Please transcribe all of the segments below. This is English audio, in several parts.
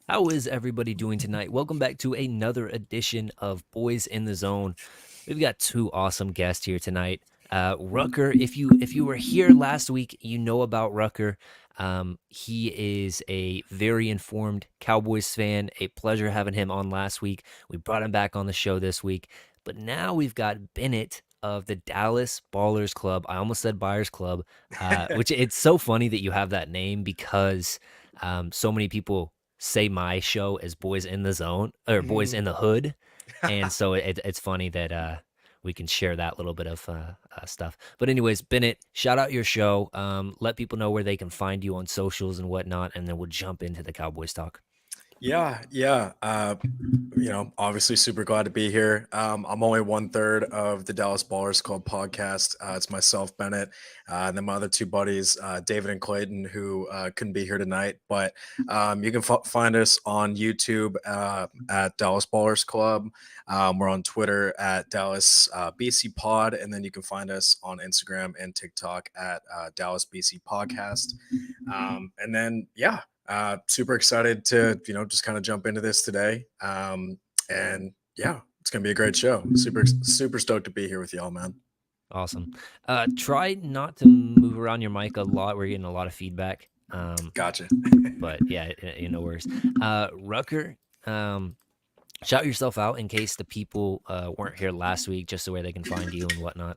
How is everybody doing tonight? Welcome back to another edition of Boys in the Zone. We've got two awesome guests here tonight. Rucker, if you were here last week, you know about Rucker. He is a very informed Cowboys fan. A pleasure having him on last week. We brought him back on the show this week, but now we've got Bennett of the Dallas Ballers Club. I almost said Buyers Club, which it's so funny that you have that name because so many people say my show as Boys in the Zone or Boys in Mhm. the Hood, and so it's funny that we can share that little bit of stuff. But anyways, Bennett, shout out your show. Let people know where they can find you on socials and whatnot, and then we'll jump into the Cowboys talk. Yeah. Obviously super glad to be here. I'm only one third of the Dallas Ballers Club podcast. It's myself, Bennett, and then my other two buddies, David and Clayton, who couldn't be here tonight. But you can find us on YouTube at Dallas Ballers Club. We're on Twitter at Dallas BC Pod, and then you can find us on Instagram and TikTok at Dallas BC Podcast. Super excited to just kind of jump into this today. And yeah, it's gonna be a great show. Super stoked to be here with y'all, man. Awesome. Try not to move around your mic a lot. We're getting a lot of feedback. Gotcha. But yeah, no worries. Rucker, shout yourself out in case the people weren't here last week, just so where they can find you and whatnot.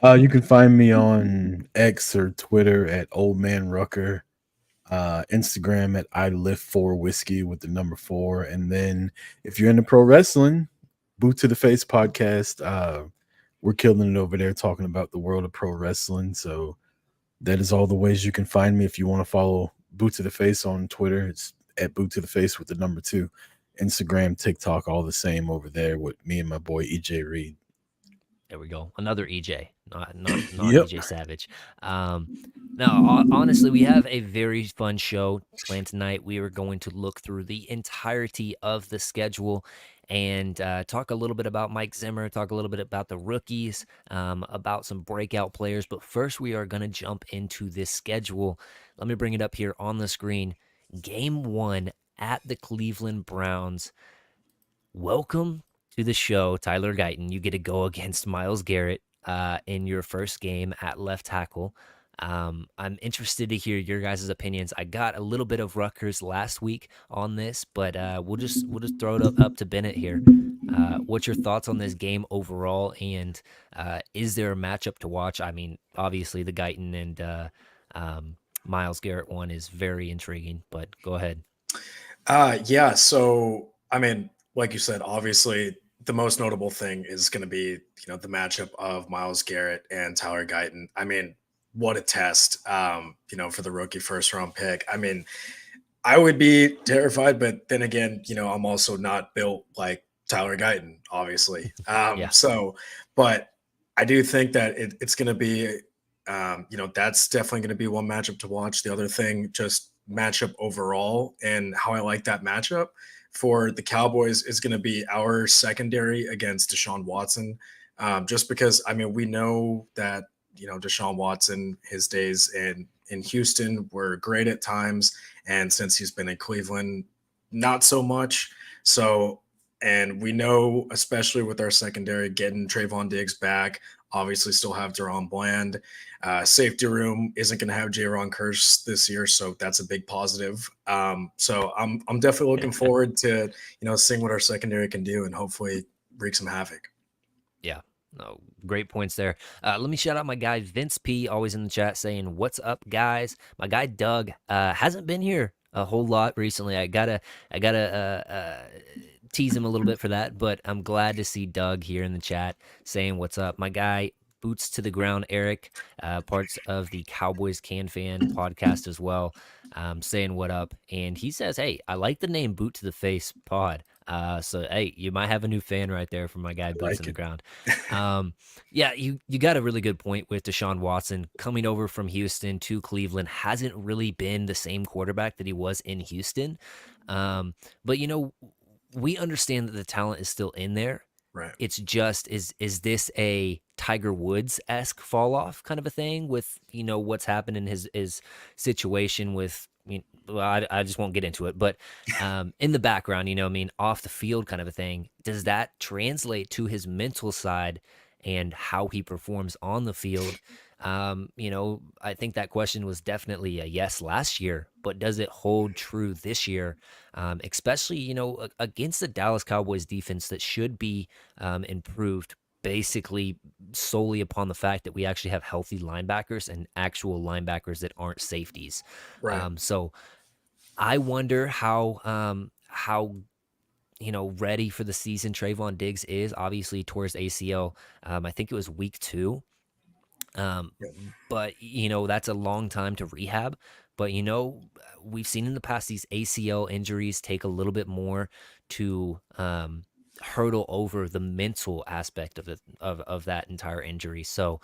You can find me on X or Twitter at Old Man Rucker, Instagram at I Live for Whiskey with the number 4, and then if you're into pro wrestling, Boot to the Face podcast. We're killing it over there talking about the world of pro wrestling. So that is all the ways you can find me. If you want to follow Boot to the Face on Twitter, it's at Boot to the Face with the number 2. Instagram, TikTok, all the same over there with me and my boy EJ Reed. There we go. Another EJ, not Yep. EJ Savage. Um, now, honestly, we have a very fun show planned tonight. We are going to look through the entirety of the schedule and talk a little bit about Mike Zimmer, talk a little bit about the rookies, about some breakout players. But first, we are going to jump into this schedule. Let me bring it up here on the screen. Game 1 at the Cleveland Browns. Welcome to the show, Tyler Guyton. You get to go against Myles Garrett in your first game at left tackle. I'm interested to hear your guys' opinions. I got a little bit of Rutgers last week on this, but we'll just throw it up to Bennett here. What's your thoughts on this game overall, and is there a matchup to watch? I mean, obviously the Guyton and Myles Garrett one is very intriguing, but go ahead. Yeah. So I mean, like you said, obviously the most notable thing is going to be the matchup of Miles Garrett and Tyler Guyton. I mean, what a test, for the rookie first round pick. I mean, I would be terrified, but then again, I'm also not built like Tyler Guyton, obviously. Yeah. But I do think that it's going to be, that's definitely going to be one matchup to watch. The other thing, just matchup overall and how I like that matchup for the Cowboys is going to be our secondary against Deshaun Watson. Just because, I mean, we know that, Deshaun Watson, his days in Houston were great at times. And since he's been in Cleveland, not so much. So, and we know, especially with our secondary, getting Trayvon Diggs back, obviously still have Deron Bland. Safety room isn't going to have Jaron Curse this year, so that's a big positive. So I'm definitely looking forward to seeing what our secondary can do and hopefully wreak some havoc. Yeah. No, great points there. Let me shout out my guy Vince P, always in the chat saying, "What's up, guys?" My guy Doug hasn't been here a whole lot recently. I gotta tease him a little bit for that, but I'm glad to see Doug here in the chat saying, "What's up?" My guy Boots to the Ground Eric, parts of the Cowboys Can Fan podcast as well, saying what up, and he says, "Hey, I like the name Boot to the Face Pod." So hey, you might have a new fan right there from my guy I Boots in like the it. Ground. Yeah, you got a really good point with Deshaun Watson coming over from Houston to Cleveland. Hasn't really been the same quarterback that he was in Houston. But we understand that the talent is still in there. Right. It's just is this a Tiger Woods-esque fall off kind of a thing with what's happened in his situation with well, I just won't get into it, but in the background, I mean, off the field kind of a thing, does that translate to his mental side and how he performs on the field? I think that question was definitely a yes last year, but does it hold true this year? Especially, against the Dallas Cowboys defense that should be improved basically solely upon the fact that we actually have healthy linebackers and actual linebackers that aren't safeties. Right. So I wonder how ready for the season Trayvon Diggs is. Obviously, towards ACL. I think it was week 2. Um, Yeah. but that's a long time to rehab. But we've seen in the past these ACL injuries take a little bit more to hurdle over the mental aspect of that entire injury. So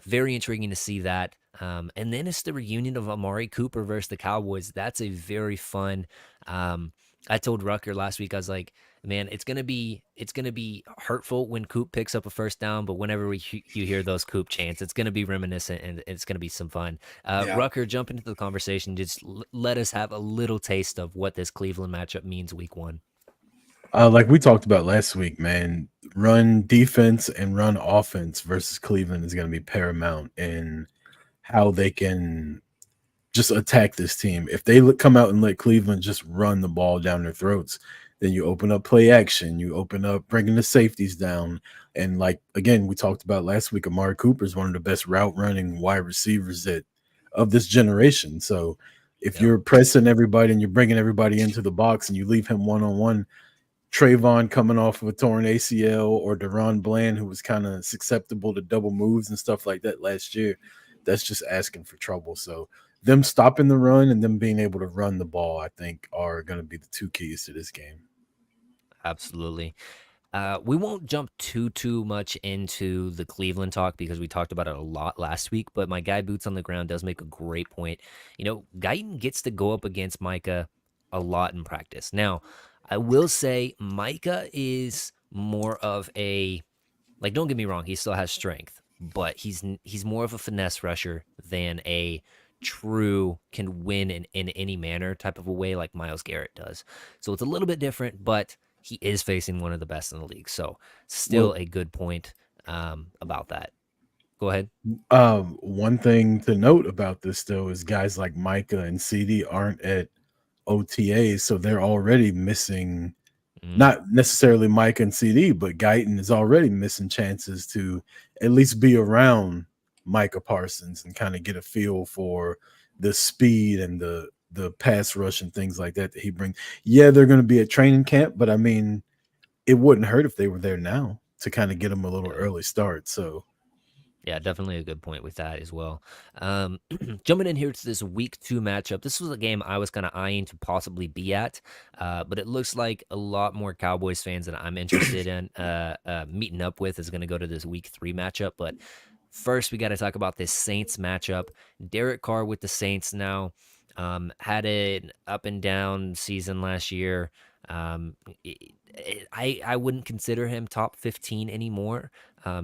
very intriguing to see that. And then it's the reunion of Amari Cooper versus the Cowboys. That's a very fun. I told Rucker last week, I was like, man, it's gonna be hurtful when Coop picks up a first down, but whenever you hear those Coop chants, it's gonna be reminiscent and it's gonna be some fun. Yeah. Rucker, jump into the conversation. Just let us have a little taste of what this Cleveland matchup means week 1. Like we talked about last week, man, run defense and run offense versus Cleveland is going to be paramount in how they can just attack this team. If they come out and let Cleveland just run the ball down their throats, then you open up play action, you open up bringing the safeties down. And like, again, we talked about last week, Amari Cooper is one of the best route running wide receivers of this generation. So if Yep. you're pressing everybody and you're bringing everybody into the box and you leave him one-on-one, Trayvon coming off of a torn ACL or Deron Bland, who was kind of susceptible to double moves and stuff like that last year, that's just asking for trouble. So them stopping the run and them being able to run the ball, I think, are going to be the two keys to this game. Absolutely. We won't jump too much into the Cleveland talk because we talked about it a lot last week. But my guy Boots on the Ground does make a great point. Guyton gets to go up against Micah a lot in practice. Now, I will say Micah is more of a, like, don't get me wrong, he still has strength, but he's more of a finesse rusher than a true can win in any manner type of a way like Miles Garrett does. So it's a little bit different, but he is facing one of the best in the league. So still Well, a good point about that. Go ahead. one thing to note about this, though, is guys like Micah and CD aren't at OTAs, so they're already missing. Mm, Not necessarily Mike and CD, but Guyton is already missing chances to at least be around Micah Parsons and kind of get a feel for the speed and the pass rush and things like that he brings. Yeah, they're going to be at training camp, but I mean, it wouldn't hurt if they were there now to kind of get them a little yeah. early start. So Yeah, definitely a good point with that as well. Jumping in here to this week 2 matchup, this was a game I was kind of eyeing to possibly be at, but it looks like a lot more Cowboys fans that I'm interested in meeting up with is going to go to this week 3 matchup. But first, we got to talk about this Saints matchup. Derek Carr with the Saints now had an up and down season last year. Um, I wouldn't consider him top 15 anymore.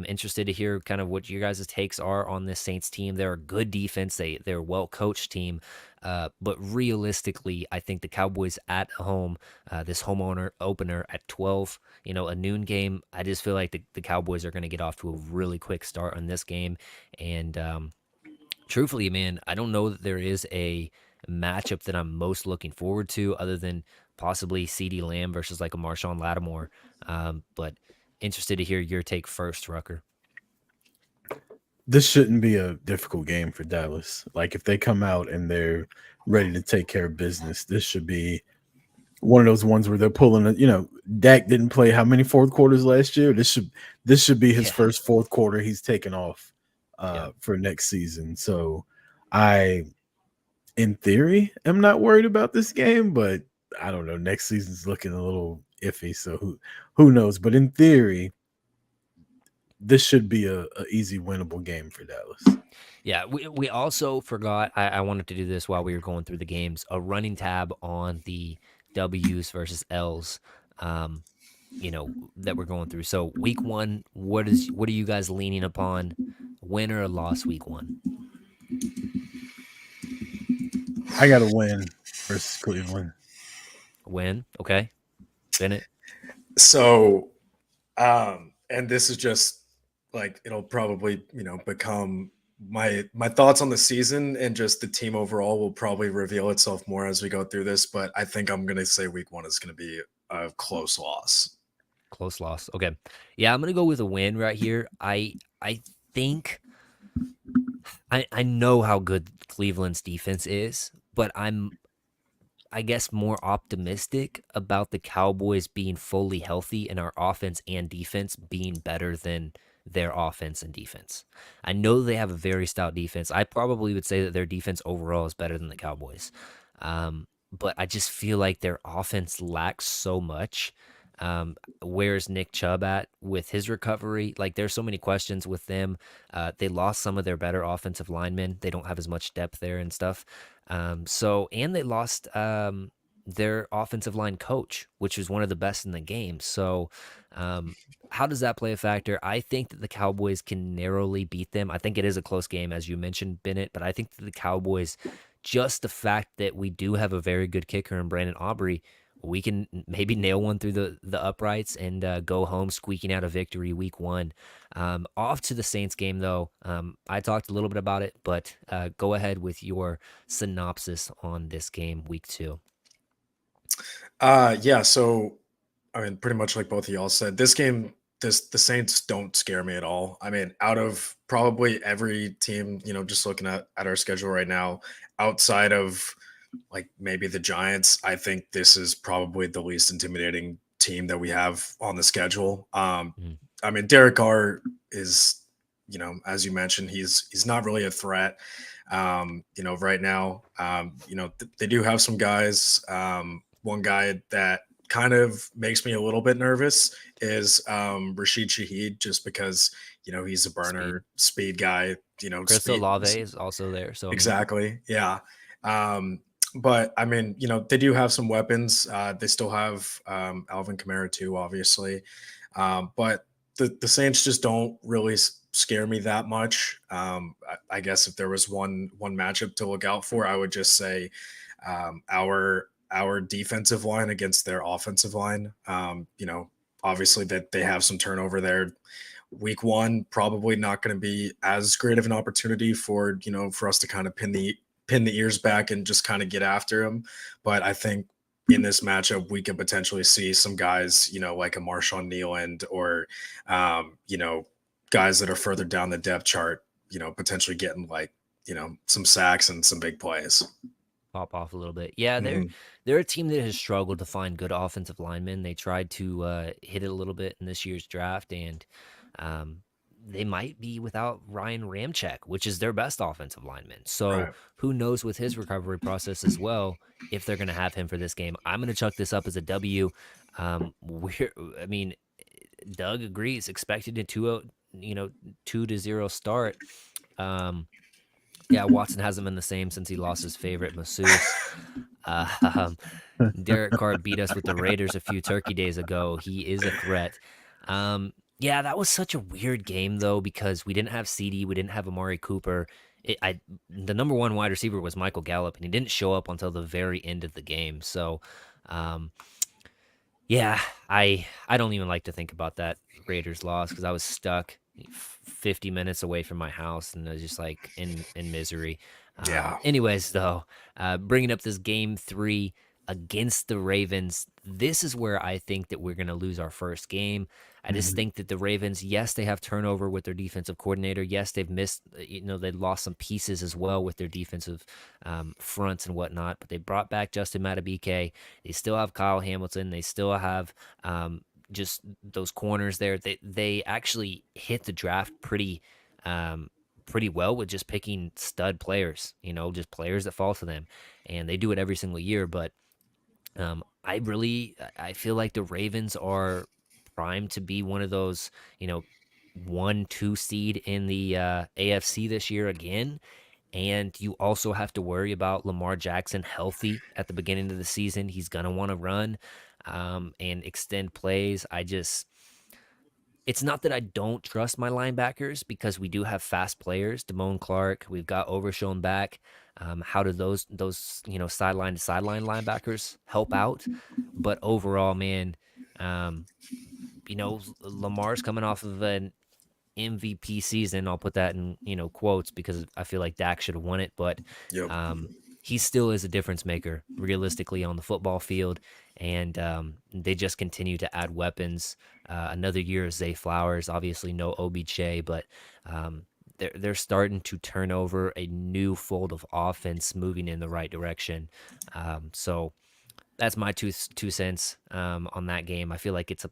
Interested to hear kind of what your guys' takes are on this Saints team. They're a good defense. They're a well coached team. But realistically, I think the Cowboys at home, this homeowner opener at 12, a noon game, I just feel like the Cowboys are going to get off to a really quick start on this game. And truthfully, man, I don't know that there is a matchup that I'm most looking forward to other than possibly CD Lamb versus like a Marshawn Lattimore. But interested to hear your take first, Rucker. this shouldn't be a difficult game for Dallas. Like if they come out and they're ready to take care of business, this should be one of those ones where they're pulling it. Dak didn't play how many fourth quarters last year? This should be his Yeah. first fourth quarter he's taken off Yeah. for next season. So I, in theory, am not worried about this game, but I don't know. Next season's looking a little iffy, so who knows? But in theory, this should be a easy winnable game for Dallas. Yeah, we also forgot. I wanted to do this while we were going through the games. A running tab on the W's versus L's, um, that we're going through. So week 1, what are you guys leaning upon? Win or a loss week 1? I got to win versus Cleveland. Win. Okay. Bennett. So, and this is just like it'll probably become my thoughts on the season, and just the team overall will probably reveal itself more as we go through this. But I think I'm gonna say week one is gonna be a close loss. Close loss. Okay. Yeah, I'm gonna go with a win right here. I think I know how good Cleveland's defense is, but I guess more optimistic about the Cowboys being fully healthy and our offense and defense being better than their offense and defense. I know they have a very stout defense. I probably would say that their defense overall is better than the Cowboys. But I just feel like their offense lacks so much. Where's Nick Chubb at with his recovery? Like, there's so many questions with them. They lost some of their better offensive linemen. They don't have as much depth there and stuff. And they lost their offensive line coach, which was one of the best in the game. So, um, how does that play a factor? I think that the Cowboys can narrowly beat them. I think it is a close game, as you mentioned, Bennett, but I think that the Cowboys, just the fact that we do have a very good kicker in Brandon Aubrey, we can maybe nail one through the uprights and go home squeaking out a victory week one. Off to the Saints game, though. I talked a little bit about it, but go ahead with your synopsis on this game, week two. Yeah. So, I mean, pretty much like both of y'all said, this game, the Saints don't scare me at all. I mean, out of probably every team, just looking at our schedule right now, outside of like maybe the Giants, I think this is probably the least intimidating team that we have on the schedule. Mm, I mean, Derek Carr is, as you mentioned, he's not really a threat. Right now, they do have some guys. One guy that kind of makes me a little bit nervous is Rashid Shaheed, just because he's a speed. burner speed guy. Chris Speed Olave is also there, so I mean, exactly, yeah. Um, but I mean, they do have some weapons. They still have Alvin Kamara too, obviously. But the Saints just don't really scare me that much. I guess if there was one matchup to look out for, I would just say our defensive line against their offensive line. Obviously that they have some turnover there. Week one probably not going to be as great of an opportunity for us to kind of pin the ears back and just kind of get after him. But I think in this matchup, we could potentially see some guys, like a Marshawn Nealand or, guys that are further down the depth chart, potentially getting like, some sacks and some big plays. pop off a little bit. Yeah, they're Mhm. they're a team that has struggled to find good offensive linemen. They tried to hit it a little bit in this year's draft, and um, they might be without Ryan Ramczyk, which is their best offensive lineman. So Right. who knows with his recovery process as well if they're going to have him for this game. I'm going to chuck this up as a W. I mean, Doug agrees. Expected a 2-0 start. Um, yeah, Watson hasn't been the same since he lost his favorite masseuse. Um, Derek Carr beat us with the Raiders a few turkey days ago. He is a threat. Yeah, that was such a weird game though because we didn't have CD, we didn't have Amari Cooper. The number one wide receiver was Michael Gallup, and he didn't show up until the very end of the game. So, um, yeah, I don't even like to think about that Raiders loss because I was stuck 50 minutes away from my house and I was just like in misery. Yeah. Anyways, though, bringing up this game three against the Ravens, this is where I think that we're going to lose our first game. I just Mhm. think that the Ravens, yes, they have turnover with their defensive coordinator. Yes, they've missed, they lost some pieces as well with their defensive fronts and whatnot, but they brought back Justin Matabike. They still have Kyle Hamilton. They still have just those corners there. They actually hit the draft um, pretty well with just picking stud players. Just players that fall to them, and they do it every single year. But I feel like the Ravens are primed to be one of those 1-2 seed in the AFC this year again. And you also have to worry about Lamar Jackson healthy at the beginning of the season. He's going to want to run and extend plays. it's not that I don't trust my linebackers because we do have fast players, Damone Clark. We've got Overshown back. How do those sideline to sideline linebackers help out? But overall, man, um, Lamar's coming off of an MVP season. I'll put that in quotes because I feel like Dak should have won it, but Yep. um, he still is a difference maker realistically on the football field, and they just continue to add weapons. Another year of Zay Flowers, obviously no OBJ, but um, they're starting to turn over a new fold of offense, moving in the right direction. So that's my two cents on that game. I feel like it's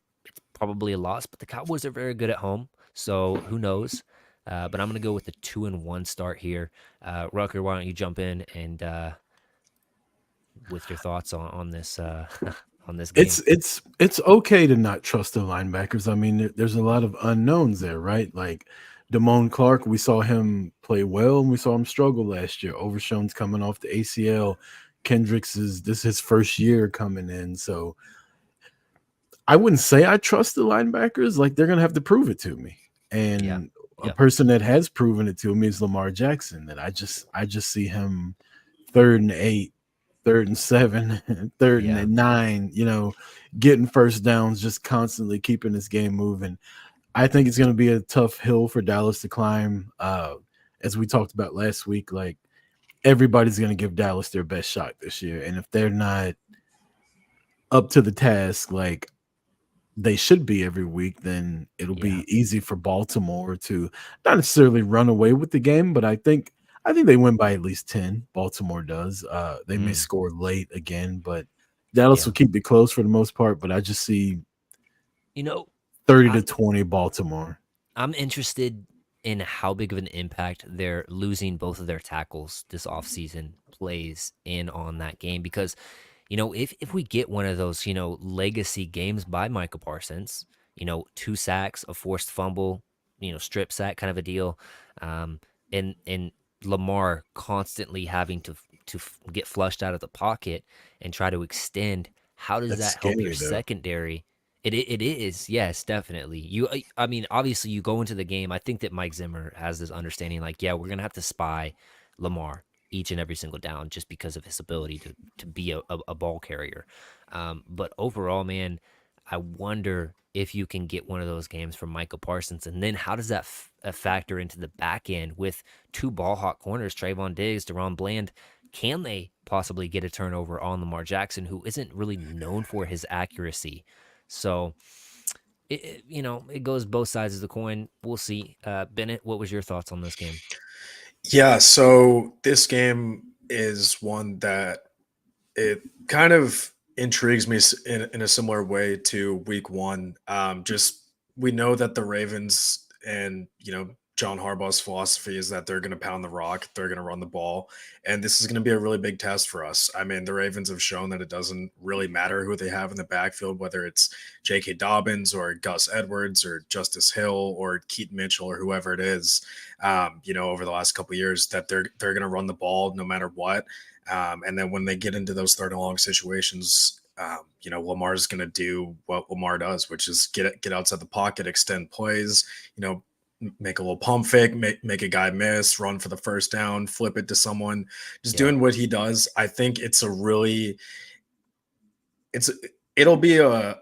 probably a loss, but the Cowboys are very good at home, so who knows? But I'm gonna go with the 2-1 start here. Rucker, why don't you jump in and with your thoughts on this on this game? It's okay to not trust the linebackers. I mean, there's a lot of unknowns there, right? Like Damone Clark, we saw him play well and we saw him struggle last year. Overshown's coming off the ACL. Kendricks this is his first year coming in. So I wouldn't say I trust the linebackers. Like they're gonna have to prove it to me. Yeah, And a yeah, person that has proven it to me is Lamar Jackson. That I just see him 3rd and 8, 3rd and 7, third yeah. and 9, getting first downs, just constantly keeping this game moving. I think it's going to be a tough hill for Dallas to climb. As we talked about last week, like everybody's going to give Dallas their best shot this year. And if they're not up to the task, like they should be every week, then it'll Yeah. be easy for Baltimore to not necessarily run away with the game, but I think they win by at least 10. Baltimore does. They may Mm, score late again, but Dallas will yeah. keep it close for the most part. But I just see You know, 30 to I'm 20 Baltimore. I'm interested in how big of an impact their losing both of their tackles this offseason plays in on that game because if we get one of those, legacy games by Michael Parsons, two sacks, a forced fumble, strip sack kind of a deal, um, and Lamar constantly having to get flushed out of the pocket and try to extend, how does That's that help your scary though. secondary? It is, yes, definitely. I mean, obviously, you go into the game. I think that Mike Zimmer has this understanding, like, yeah, we're gonna have to spy Lamar each and every single down just because of his ability to be a ball carrier. But overall, man, I wonder if you can get one of those games from Michael Parsons, and then how does that factor into the back end with two ball hawk corners, Trayvon Diggs, Deron Bland? Can they possibly get a turnover on Lamar Jackson, who isn't really known for his accuracy? So it goes both sides of the coin. We'll see. Bennett, what was your thoughts on this game? Yeah, so this game is one that it kind of intrigues me in a similar way to week one. Just we know that the Ravens and John Harbaugh's philosophy is that they're going to pound the rock, they're going to run the ball, and this is going to be a really big test for us. I mean, the Ravens have shown that it doesn't really matter who they have in the backfield, whether it's J.K. Dobbins or Gus Edwards or Justice Hill or Keaton Mitchell or whoever it is. Over the last couple of years, that they're going to run the ball no matter what. And then when they get into those third and long situations, Lamar's going to do what Lamar does, which is get outside the pocket, extend plays, make a little pump fake, make a guy miss, run for the first down, flip it to someone, just Yeah. doing what he does. I think it's it'll be a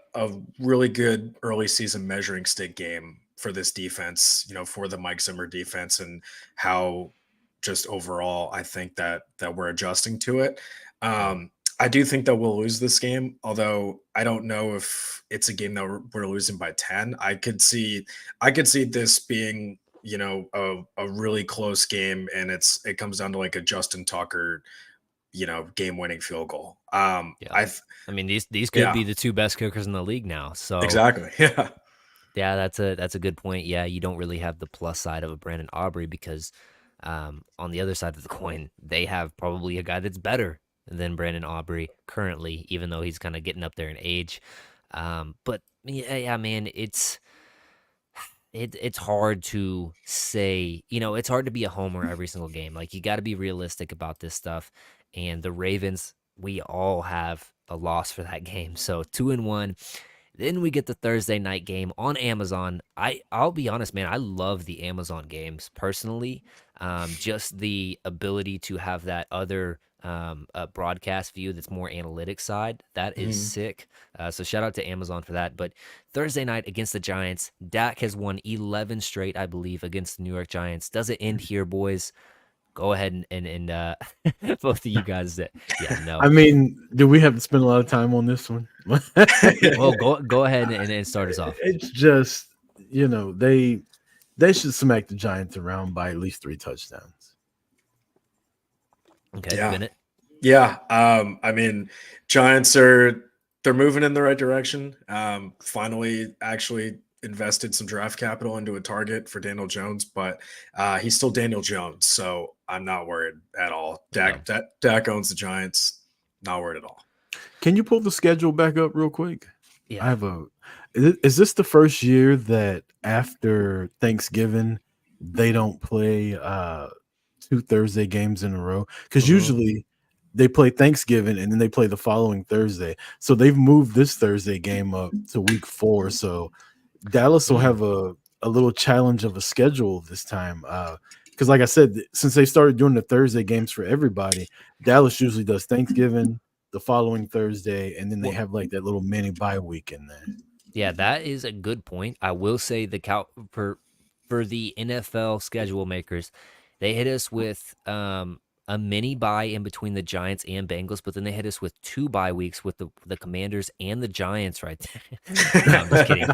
really good early season measuring stick game for this defense, for the Mike Zimmer defense and how just overall I think that we're adjusting to it. Yeah. I do think that we'll lose this game, although I don't know if it's a game that we're losing by 10. I could see this being, a really close game and it comes down to like a Justin Tucker, game winning field goal. Yeah. I mean, these could Yeah, be the two best kickers in the league now. So exactly. Yeah. yeah, that's a good point. Yeah, you don't really have the plus side of a Brandon Aubrey because on the other side of the coin, they have probably a guy that's better than Brandon Aubrey currently, even though he's kind of getting up there in age. But yeah, man, it's hard to say, it's hard to be a homer every single game. Like you got to be realistic about this stuff. And the Ravens, we all have a loss for that game. So 2-1. Then we get the Thursday night game on Amazon. I'll be honest, man, I love the Amazon games personally. Just the ability to have that other broadcast view that's more analytics side, that is Mhm. sick. So shout out to Amazon for that. But Thursday night against the Giants, Dak has won 11 straight, I believe, against the New York Giants. Does it end here, boys? Go ahead and both of you guys that yeah, no. I mean, do we have to spend a lot of time on this one? Well, go ahead and start us off. It's just, they should smack the Giants around by at least 3 touchdowns. Okay, Yeah. Bennett. Yeah. I mean, Giants they're moving in the right direction. Finally actually invested some draft capital into a target for Daniel Jones, but he's still Daniel Jones, so I'm not worried at all. No. Dak owns the Giants. Not worried at all. Can you pull the schedule back up real quick? I Yeah. have a. Is this the first year that after Thanksgiving they don't play 2 Thursday games in a row? Because Uh-huh. usually they play Thanksgiving and then they play the following Thursday. So they've moved this Thursday game up to week 4. So Dallas will have a little challenge of a schedule this time. Because like I said, since they started doing the Thursday games for everybody, Dallas usually does Thanksgiving the following Thursday, and then they Well, have like that little mini bye week in there. yeah, that is a good point. I will say the for the NFL schedule makers, they hit us with a mini bye in between the Giants and Bengals, but then they hit us with 2 bye weeks with the Commanders and the Giants right there. No, I'm just kidding.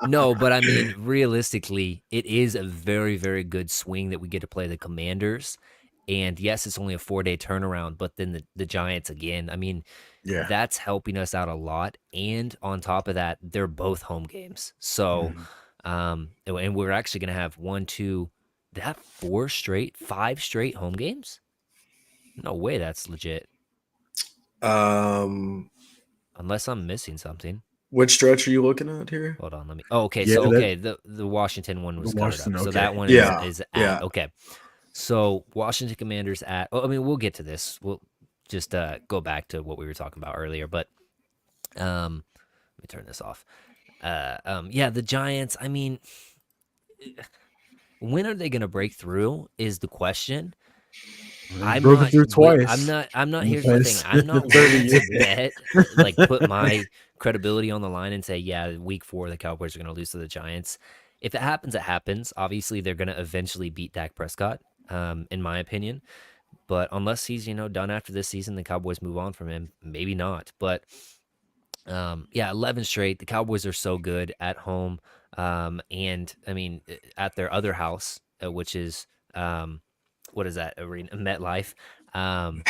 No, but I mean, realistically, it is a very, very good swing that we get to play the Commanders. And yes, it's only a 4-day turnaround, but then the Giants again. I mean, Yeah. that's helping us out a lot. And on top of that, they're both home games. So, Mhm. and we're actually going to have 1, 2, that 5 straight home games? No way that's legit. Um, Unless I'm missing something. which stretch are you looking at here? Hold on, let me. Oh, okay. Yeah, So that okay, the Washington one the was covered Washington. up. So Okay. that one is Yeah, is at yeah. okay. So Washington Commanders at. Oh, I mean, we'll get to this. We'll just go back to what we were talking about earlier. But let me turn this off. Yeah, the Giants. I mean, when are they going to break through? Is the question. They've broken through twice I'm not in the here's the thing. past I'm not 30 willing to years. bet, like put my credibility on the line and say, yeah, week 4 the Cowboys are going to lose to the Giants. If it happens, it happens. Obviously, they're going to eventually beat Dak Prescott, in my opinion. But unless he's done after this season, the Cowboys move on from him. Maybe not. But yeah, 11 straight. The Cowboys are so good at home, and I mean at their other house, which is what is that arena? MetLife. Um,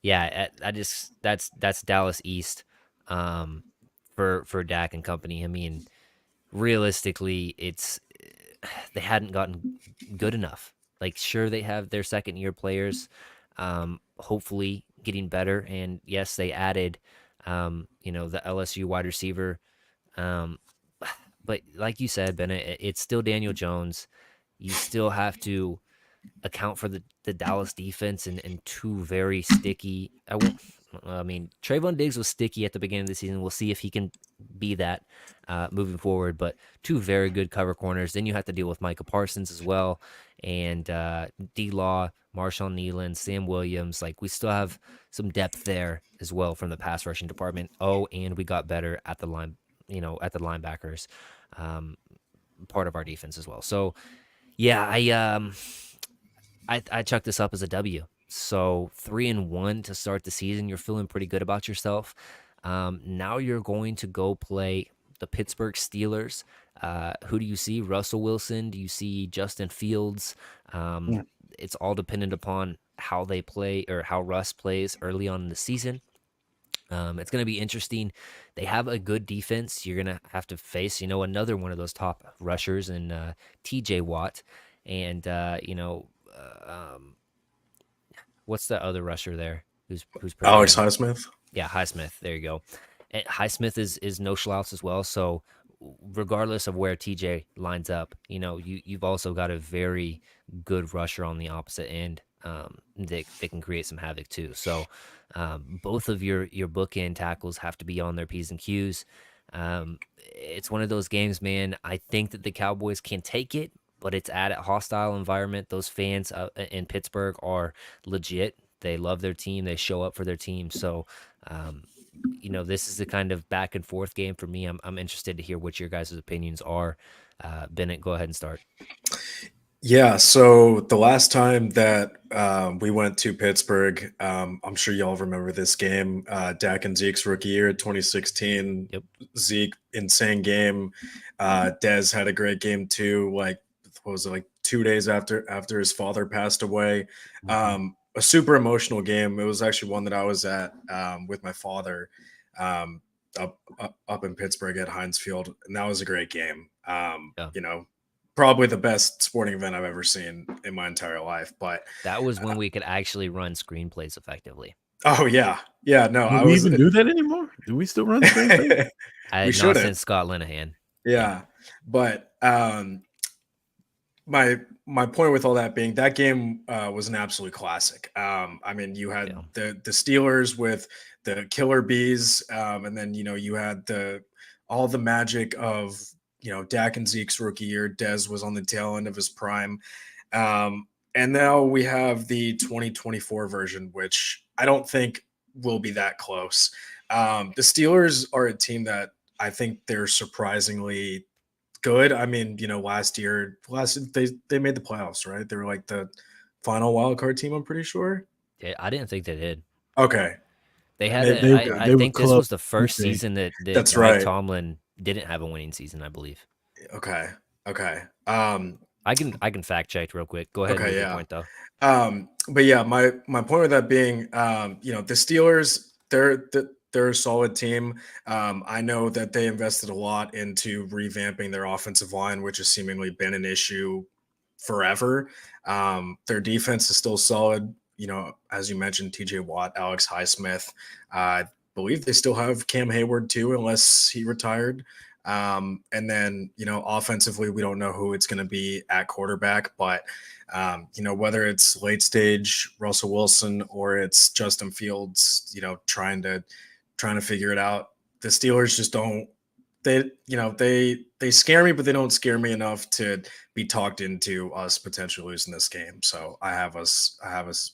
yeah, I just that's Dallas East, for Dak and company. I mean, realistically, it's they hadn't gotten good enough. Like, sure, they have their second year players, hopefully getting better. And yes, they added, the LSU wide receiver. Um, but like you said, Bennett, it's still Daniel Jones. You still have to account for the Dallas defense and 2 very sticky. I mean, Trayvon Diggs was sticky at the beginning of the season. We'll see if he can be that moving forward. But 2 very good cover corners. Then you have to deal with Micah Parsons as well, and D Law, Marshawn Nealon, Sam Williams. Like, we still have some depth there as well from the pass rushing department. Oh, and we got better at the line, at the linebackers, part of our defense as well. So yeah, I chuck this up as a W. So 3-1 to start the season. You're feeling pretty good about yourself. Now you're going to go play the Pittsburgh Steelers. Who do you see? Russell Wilson? Do you see Justin Fields? Yeah. It's all dependent upon how they play or how Russ plays early on in the season. It's going to be interesting. They have a good defense. You're going to have to face, another one of those top rushers in TJ Watt. And, what's the other rusher there who's pretty Alex good? Highsmith. Yeah, Highsmith. There you go. And Highsmith is no slouch as well. So regardless of where TJ lines up, you've also got a very good rusher on the opposite end. They can create some havoc too. So both of your bookend tackles have to be on their P's and Q's. It's one of those games, man. I think that the Cowboys can take it, but it's at a hostile environment. Those fans in Pittsburgh are legit. They love their team. They show up for their team. So, um, this is the kind of back and forth game for me. I'm interested to hear what your guys' opinions are. Bennett, go ahead and start. Yeah, so the last time that we went to Pittsburgh, I'm sure y'all remember this game, Dak and Zeke's rookie year, 2016. Yep. Zeke, insane game. Dez had a great game too. Like, what was it, like 2 days after his father passed away? A super emotional game. It was actually one that I was at with my father um, up in Pittsburgh at Heinz Field, and that was a great game. Yeah. Probably the best sporting event I've ever seen in my entire life. But That was when we could actually run screenplays effectively. oh yeah, no, Do I we was. even do that anymore? Do we still run screenplays? I We had not shouldn't. since Scott Linehan. Yeah, but my point with all that being that game was an absolute classic. I mean, you had Yeah. the Steelers with the killer bees, and then you had the all the magic of Dak and Zeke's rookie year. Dez was on the tail end of his prime, and now we have the 2024 version, which I don't think will be that close. The Steelers are a team that I think they're surprisingly good. I mean, last they made the playoffs, right? They were like the final wild card team, I'm pretty sure. Yeah, I didn't think they did. Okay. They had Maybe a. They I, were I they were think this close. was the Let me first see. season that That's Mike right. Tomlin didn't have a winning season, I believe. Okay. Okay. I can fact check real quick. Go ahead and Okay, make your yeah. point though. But yeah, my point with that being, the Steelers, they're a solid team. I know that they invested a lot into revamping their offensive line, which has seemingly been an issue forever. Their defense is still solid. As you mentioned, T.J. Watt, Alex Highsmith. I believe they still have Cam Hayward too, unless he retired. And then, offensively, we don't know who it's going to be at quarterback, but whether it's late stage Russell Wilson or it's Justin Fields, trying to figure it out. The Steelers just don't. They scare me, but they don't scare me enough to be talked into us potentially losing this game. So I have us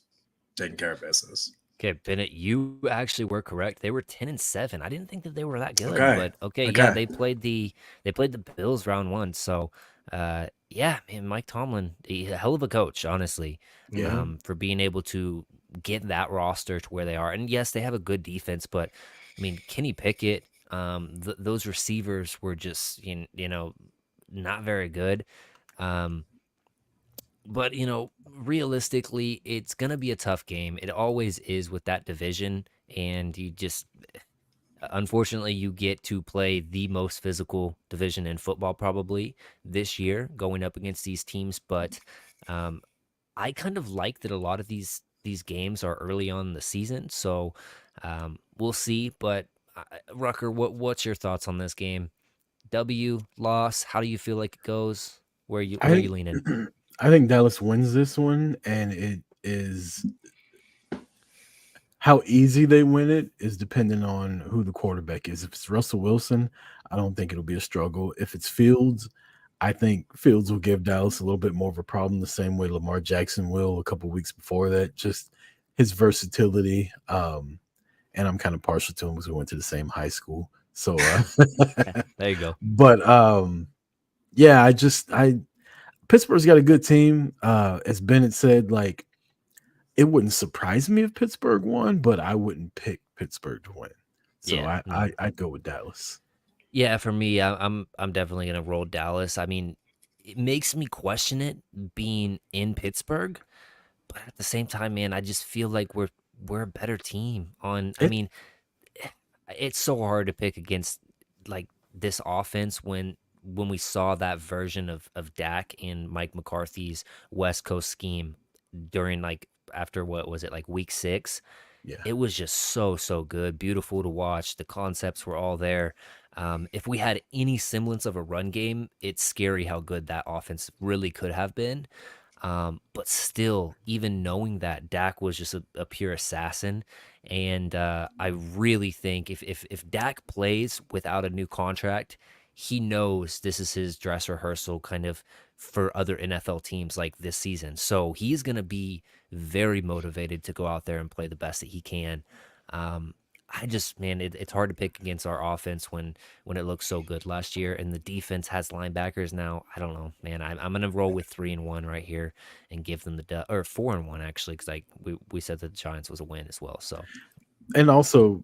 taking care of business. Okay, Bennett, you actually were correct. They were 10-7. I didn't think that they were that good, Okay. but okay, yeah, Okay. they played the Bills round one. So, yeah, man, Mike Tomlin, a hell of a coach, honestly, Yeah. for being able to get that roster to where they are. And yes, they have a good defense, but I mean, Kenny Pickett, those receivers were just not very good. Um, but realistically, it's gonna be a tough game. It always is with that division, and you just unfortunately you get to play the most physical division in football probably this year, going up against these teams. But um, I kind of like that a lot of these games are early on in the season, so we'll see. But Rucker, what's your thoughts on this game? W loss? How do you feel like it goes? I Where you think leaning? I think Dallas wins this one, and it is how easy they win it is dependent on who the quarterback is. If it's Russell Wilson, I don't think it'll be a struggle. If it's Fields, I think Fields will give Dallas a little bit more of a problem, the same way Lamar Jackson will a couple weeks before that. Just his versatility. And I'm kind of partial to him because we went to the same high school. So, There you go. but yeah, I Pittsburgh's got a good team. As Bennett said, like it wouldn't surprise me if Pittsburgh won, but I wouldn't pick Pittsburgh to win. So Yeah, I, no. I I'd go with Dallas. Yeah, for me, I'm definitely gonna roll Dallas. I mean, it makes me question it being in Pittsburgh, but at the same time, man, I just feel like we're a better team. I It mean, it's so hard to pick against like this offense when we saw that version of Dak in Mike McCarthy's West Coast scheme during like after what was it like week 6. yeah. It was just so good, beautiful to watch. The concepts were all there. If we had any semblance of a run game, it's scary how good that offense really could have been. But still, even knowing that, Dak was just a pure assassin. And I really think if Dak plays without a new contract, he knows this is his dress rehearsal kind of for other NFL teams like this season. So he's going to be very motivated to go out there and play the best that he can. Um, I just, man, it's hard to pick against our offense when it looked so good last year, and the defense has linebackers now. I don't know, man. I'm gonna roll with 3-1 right here and give them the or 4-1 actually, because like we said that the Giants was a win as well. So And also,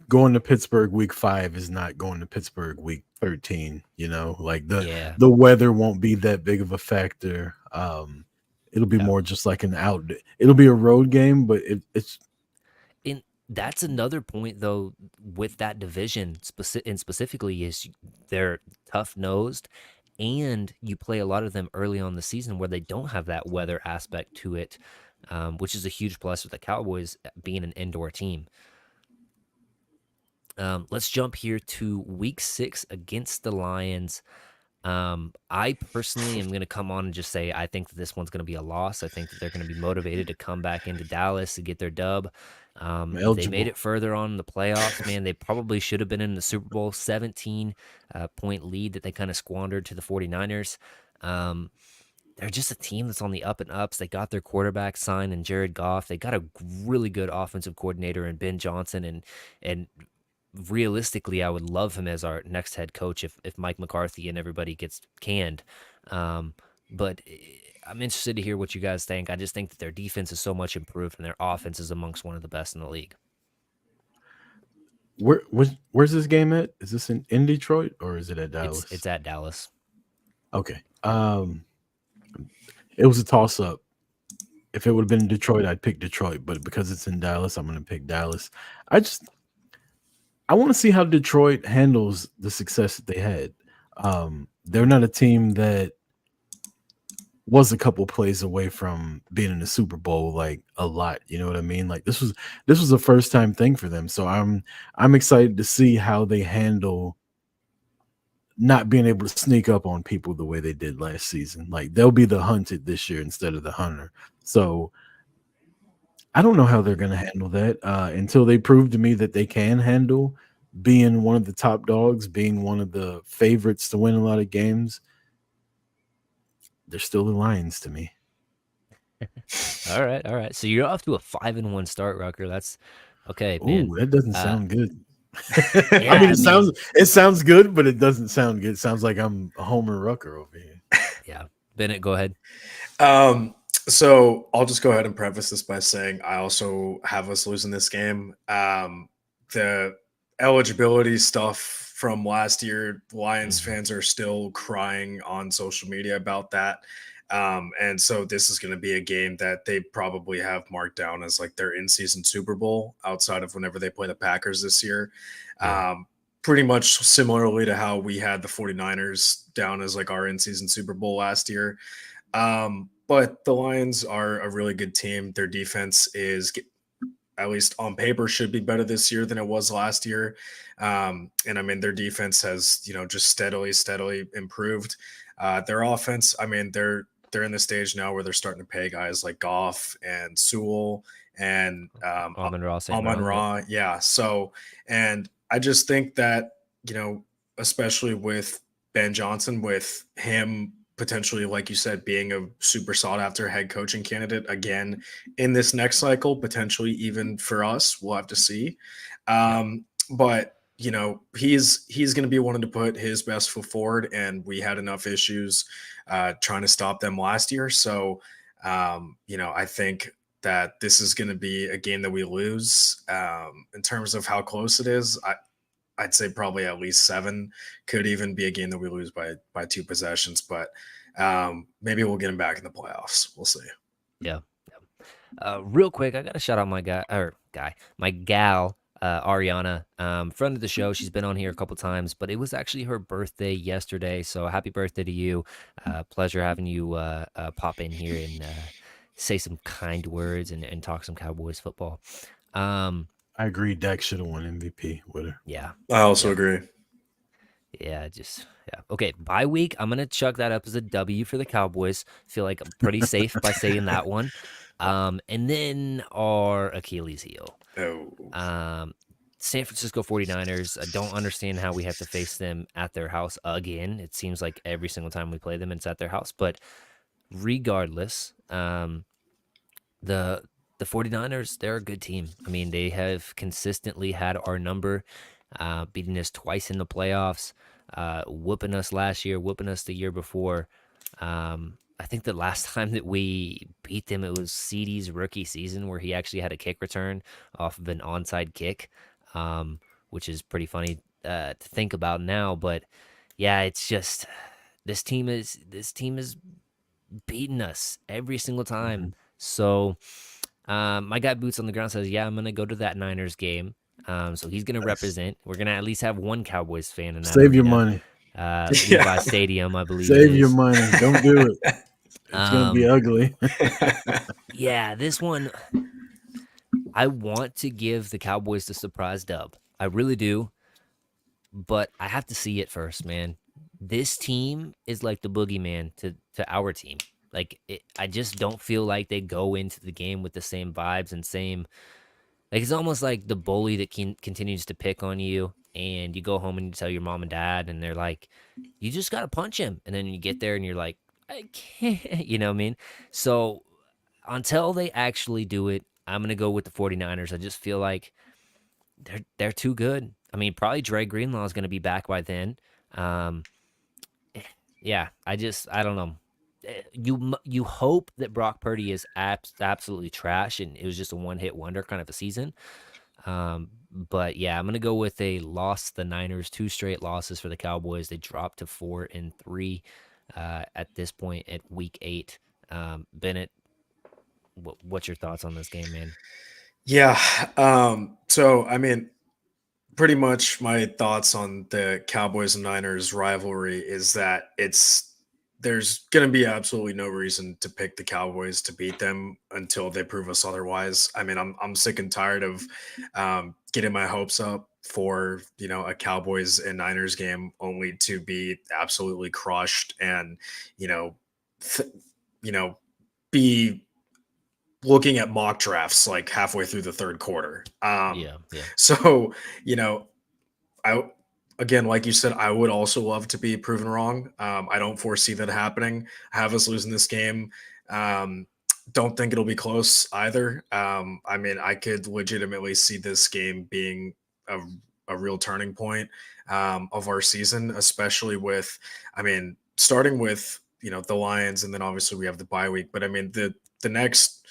going to Pittsburgh week 5 is not going to Pittsburgh week 13. Like yeah, the weather won't be that big of a factor. It'll be yeah. more just like an out. It'll be a road game, but it's And that's another point though with that division and specifically is they're tough nosed, and you play a lot of them early on the season where they don't have that weather aspect to it, which is a huge plus with the Cowboys being an indoor team. Let's jump here to week 6 against the Lions. I personally am going to come on and just say I think that this one's going to be a loss. I think that they're going to be motivated to come back into Dallas to get their dub. They made eligible. it further on in the playoffs. Man, they probably should have been in the Super Bowl. 17 point lead that they kind of squandered to the 49ers. They're just a team that's on the up and ups. They got their quarterback signed and Jared Goff. They got a really good offensive coordinator in Ben Johnson, and realistically, I would love him as our next head coach if Mike McCarthy and everybody gets canned. Um, but I'm interested to hear what you guys think. I just think that their defense is so much improved and their offense is amongst one of the best in the league. Where's this game at? Is this in Detroit or is it at It's Dallas? at Dallas. Okay. It was a toss up. If it would have been in Detroit, I'd pick Detroit, but because it's in Dallas, I'm going to pick Dallas. I just I want to see how Detroit handles the success that they had. They're not a team that was a couple plays away from being in the Super Bowl like a lot. You know what I mean? Like this was a first time thing for them. So I'm excited to see how they handle not being able to sneak up on people the way they did last season. Like they'll be the hunted this year instead of the hunter. So I don't know how they're going to handle that until they prove to me that they can handle being one of the top dogs, being one of the favorites to win a lot of games. They're still the Lions to me. All right, all right. So you're off to a 5-1 start, Rucker. That's okay, man. Ooh, that doesn't Uh, sound good. I yeah, mean, I mean, it sounds good, but it doesn't sound good. It sounds like I'm a Homer Rucker over here. yeah. Bennett, go ahead. So I'll just go ahead and preface this by saying I also have us losing this game. The eligibility stuff from last year, Lions Mhm. fans are still crying on social media about that. And so this is going to be a game that they probably have marked down as like their in-season Super Bowl outside of whenever they play the Packers this year. Yeah. Pretty much similarly to how we had the 49ers down as like our in-season Super Bowl last year. But the Lions are a really good team. Their defense is, at least on paper, should be better this year than it was last year. And I mean, their defense has, just steadily improved. Their offense, I mean, they're in the stage now where they're starting to pay guys like Goff and Sewell and Amon Ross St. Amon Brown. Yep. Ra. Yeah. So, and I just think that, especially with Ben Johnson, with him potentially, like you said, being a super sought after head coaching candidate again in this next cycle, potentially even for us, we'll have to see. Yep. But he's going to be wanting to put his best foot forward, and we had enough issues trying to stop them last year. So, I think that this is going to be a game that we lose. In terms of how close it is, I'd say probably at least 7. Could even be a game that we lose by 2 possessions, but maybe we'll get him back in the playoffs. We'll see. Yeah. Real quick, I gotta shout out my gal, Ariana, friend of the show. She's been on here a couple times, but it was actually her birthday yesterday. So happy birthday to you! Pleasure having you pop in here and say some kind words and talk some Cowboys football. Um, I agree. Dak should have won MVP with her. yeah, I also yep. agree. Yeah, yeah. Okay, bye week. I'm gonna chuck that up as a W for the Cowboys. Feel like I'm pretty safe by saying that one. And then our Achilles heel. Oh, Um, San Francisco 49ers. I don't understand how we have to face them at their house again. It seems like every single time we play them, it's at their house. But regardless, the the 49ers, they're a good team. I mean, they have consistently had our number, beating us twice in the playoffs, whooping us last year, whooping us the year before. I think the last time that we beat them, it was CD's rookie season where he actually had a kick return off of an onside kick, which is pretty funny to think about now. But yeah, it's just this team is beating us every single time. Mhm. So my guy Boots on the ground says, "Yeah, I'm gonna go to that Niners game." So he's gonna nice. represent. We're gonna at least have one Cowboys fan in that Save your arena. money. Levi Yeah. Stadium, I believe it Save your is. money. Don't do it. It's gonna be Um, ugly. yeah, this one I want to give the Cowboys the surprise dub. I really do, but I have to see it first, man. This team is like the boogeyman to our team. I just don't feel like they go into the game with the same vibes and same. Like it's almost like the bully that continues to pick on you, and you go home and you tell your mom and dad, and they're like, "You just gotta punch him," and then you get there and you're like, "I can't," you know what I mean? So until they actually do it, I'm gonna go with the 49ers. I just feel like they're too good. I mean, probably Dre Greenlaw is gonna be back by then. Um, yeah, I don't know. You hope that Brock Purdy is absolutely trash and it was just a one hit wonder kind of a season. But yeah, I'm gonna go with a loss. The Niners, two straight losses for the Cowboys. They dropped to 4-3 at this point at week 8. Bennett, what's your thoughts on this game, man? Yeah. So I mean, pretty much my thoughts on the Cowboys and Niners rivalry is that there's going to be absolutely no reason to pick the Cowboys to beat them until they prove us otherwise. I mean, I'm sick and tired of getting my hopes up for a Cowboys and Niners game only to be absolutely crushed and you know th- you know be looking at mock drafts like halfway through the third quarter. Yeah, yeah. So you know I again, like you said, I would also love to be proven wrong. I don't foresee that happening. I have us losing this game. Um, don't think it'll be close either. I mean, I could legitimately see this game being a, a real turning point of our season, especially with, I mean, starting with the Lions, and then obviously we have the bye week. But I mean, the next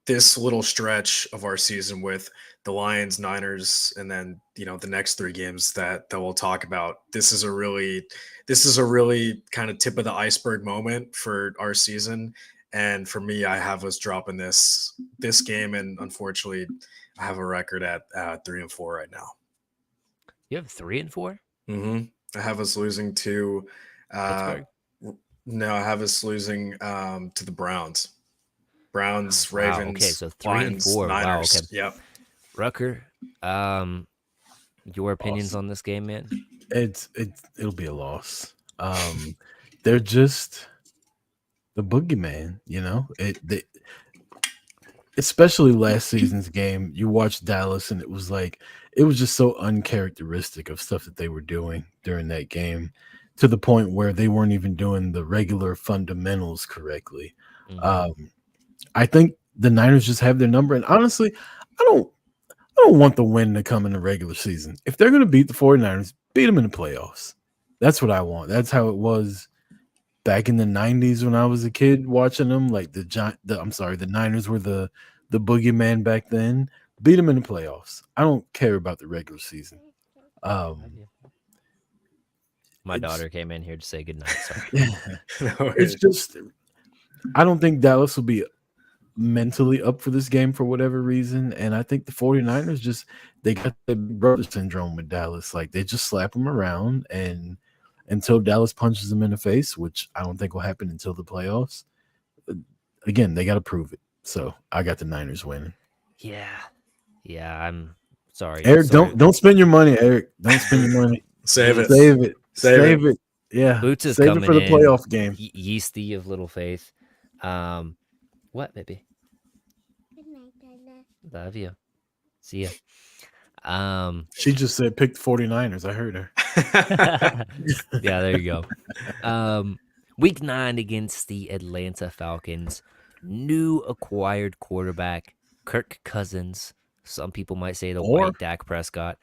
this little stretch of our season with the Lions, Niners, and then the next 3 games that we'll talk about. This is a really kind of tip of the iceberg moment for our season, and for me, I have us dropping this game, and unfortunately, I have a record at 3-4 right now. You have 3-4? I have us losing to uh, Pittsburgh? no, I have us losing to the Browns. Oh, Browns, wow. Okay, Ravens, so three and Lions, four. Wow. Okay, Niners. Yep. Rucker. Um, your opinions Loss. on this game, man? It'll be a loss. They're just the boogeyman, you know. Especially last season's game, you watched Dallas, and it was just so uncharacteristic of stuff that they were doing during that game, to the point where they weren't even doing the regular fundamentals correctly. Mm-hmm. Um, I think the Niners just have their number, and honestly, I don't I don't want the win to come in the regular season. If they're going to beat the 49ers, beat them in the playoffs. That's what I want. That's how it was back in the 90s when I was a kid watching them. Like the Niners were the boogeyman back then. Beat them in the playoffs. I don't care about the regular season. Love Um, you. My it's daughter came in here to say goodnight. Sorry. No it's worries. just I don't think Dallas will be mentally up for this game for whatever reason. And I think the 49ers they got the big brother syndrome with Dallas. Like they just slap them around, and until Dallas punches them in the face, which I don't think will happen until the playoffs. Again, they got to prove it. So I got the Niners winning. Yeah. Yeah, I'm sorry. Eric, Sorry. don't spend your money, Eric. Don't spend your money. Save it. Save it. Save it. Save it. Yeah, Boots is save it coming for the in. playoff game. Yeasty of Little Faith. What, baby? Love you. See ya. Um, She just said pick the 49ers. I heard her. yeah, there you go. Week 9 against the Atlanta Falcons. New acquired quarterback, Kirk Cousins. Some people might say the Or white Dak Prescott.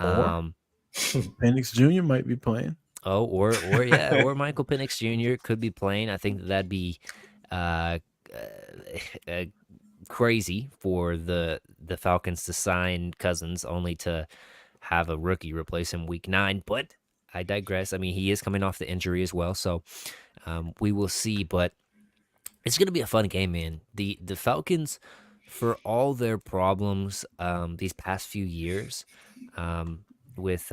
or Um, Penix Jr. might be playing. oh, or yeah, or Michael Penix Jr. could be playing. I think that'd be uh, uh, crazy for the Falcons to sign Cousins only to have a rookie replace him week 9. But I digress. I mean, he is coming off the injury as well, so we will see. But it's gonna be a fun game, man. The Falcons, for all their problems these past few years, with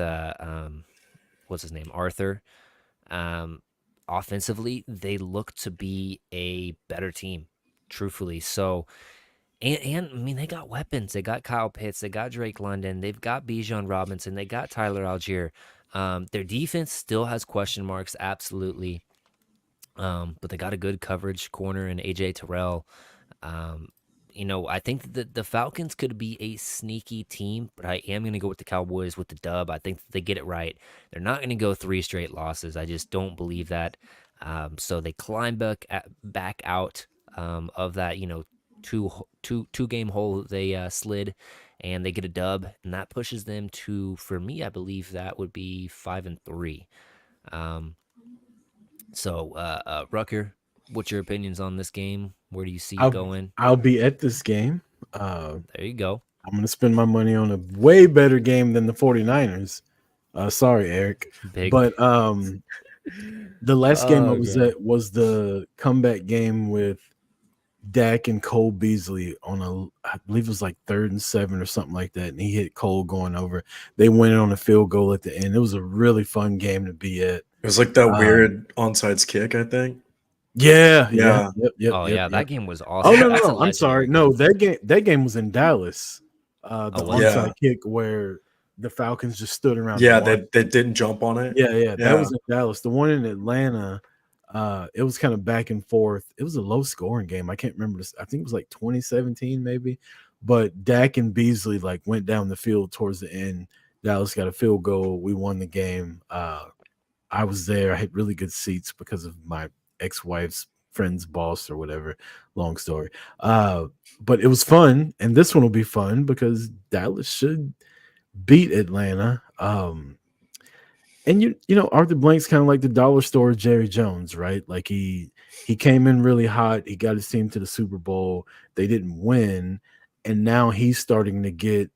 what's his name, Arthur. Um, Offensively, they look to be a better team, truthfully. So, and I mean, they got weapons. They got Kyle Pitts. They got Drake London. They've got Bijan Robinson. They got Tyler Algier. Their defense still has question marks, absolutely. But they got a good coverage corner in AJ Terrell. Um, I think that the Falcons could be a sneaky team, but I am going to go with the Cowboys with the dub. I think that they get it right. They're not going to go 3 straight losses. I just don't believe that. So they climb back out of that, two game hole they slid, and they get a dub, and that pushes them to, for me, I believe that would be 5-3. Um, Rucker, what's your opinions on this game? Where do you see it I'll going? I'll be at this game. Uh, There you go. I'm going to spend my money on a way better game than the 49ers. Sorry, Eric. Big. But the last game I Oh was god. at was the comeback game with Dak and Cole Beasley on I believe it was like 3rd and 7 or something like that. And he hit Cole going over. They went in on a field goal at the end. It was a really fun game to be at. It was like that Um, weird onside kick, I think. yeah, Yeah. yep, Oh yep, yeah, that yep. game was Oh awesome. no, no, That's a no. I'm sorry. legendary No, game. that game was in Dallas. Oh, The was it? onside Yeah. kick where the Falcons just stood around and Yeah, watched. they didn't jump on it. Yeah, yeah. That Yeah. was in Dallas. The one in Atlanta, it was kind of back and forth. It was a low scoring game. I can't remember this. I think it was like 2017, maybe. But Dak and Beasley like went down the field towards the end. Dallas got a field goal. We won the game. I was there. I had really good seats because of my ex-wife's friend's boss or whatever. Long story. But it was fun, and this one will be fun because Dallas should beat Atlanta. And Arthur Blank's kind of like the dollar store Jerry Jones, right? Like he came in really hot. He got his team to the Super Bowl. They didn't win, and now he's starting to get,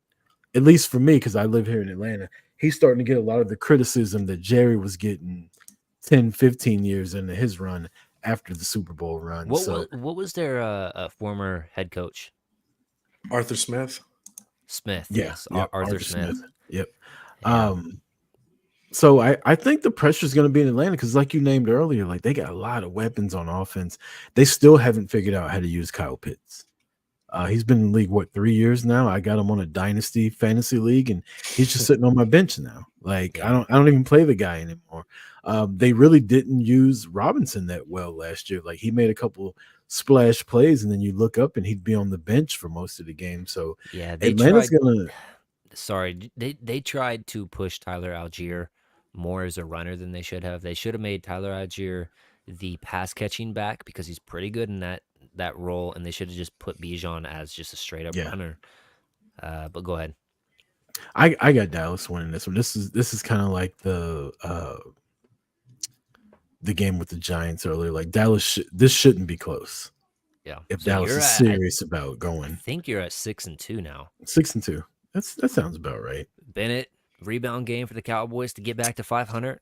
at least for me, because I live here in Atlanta, he's starting to get a lot of the criticism that Jerry was getting 10, 15 years into his run after the Super Bowl run. So What was their former head coach? Arthur Smith. Smith, yeah, yes, yep, Arthur Arthur Smith. Smith. Yep. Yeah, So I think the pressure is going to be in Atlanta because, like you named earlier, like they got a lot of weapons on offense. They still haven't figured out how to use Kyle Pitts. He's been in the league, what, 3 years now? I got him on a dynasty fantasy league, and he's just sitting on my bench now. Like yeah, I don't even play the guy anymore. They really didn't use Robinson that well last year. Like he made a couple splash plays, and then you look up and he'd be on the bench for most of the game. So yeah. They Atlanta's tried. gonna, Sorry, they tried to push Tyler Algier more as a runner than they should have. They should have made Tyler Algier the pass catching back because he's pretty good in that role, and they should have just put Bijan as just a straight up yeah. runner. But go ahead. I got Dallas winning this one. This is kind of like the game with the Giants earlier. Like this shouldn't be close Yeah. if So Dallas you're is at. serious about I going think you're at 6-2 now. 6-2. That sounds about right. Bennett, rebound game for the Cowboys to get back to 500.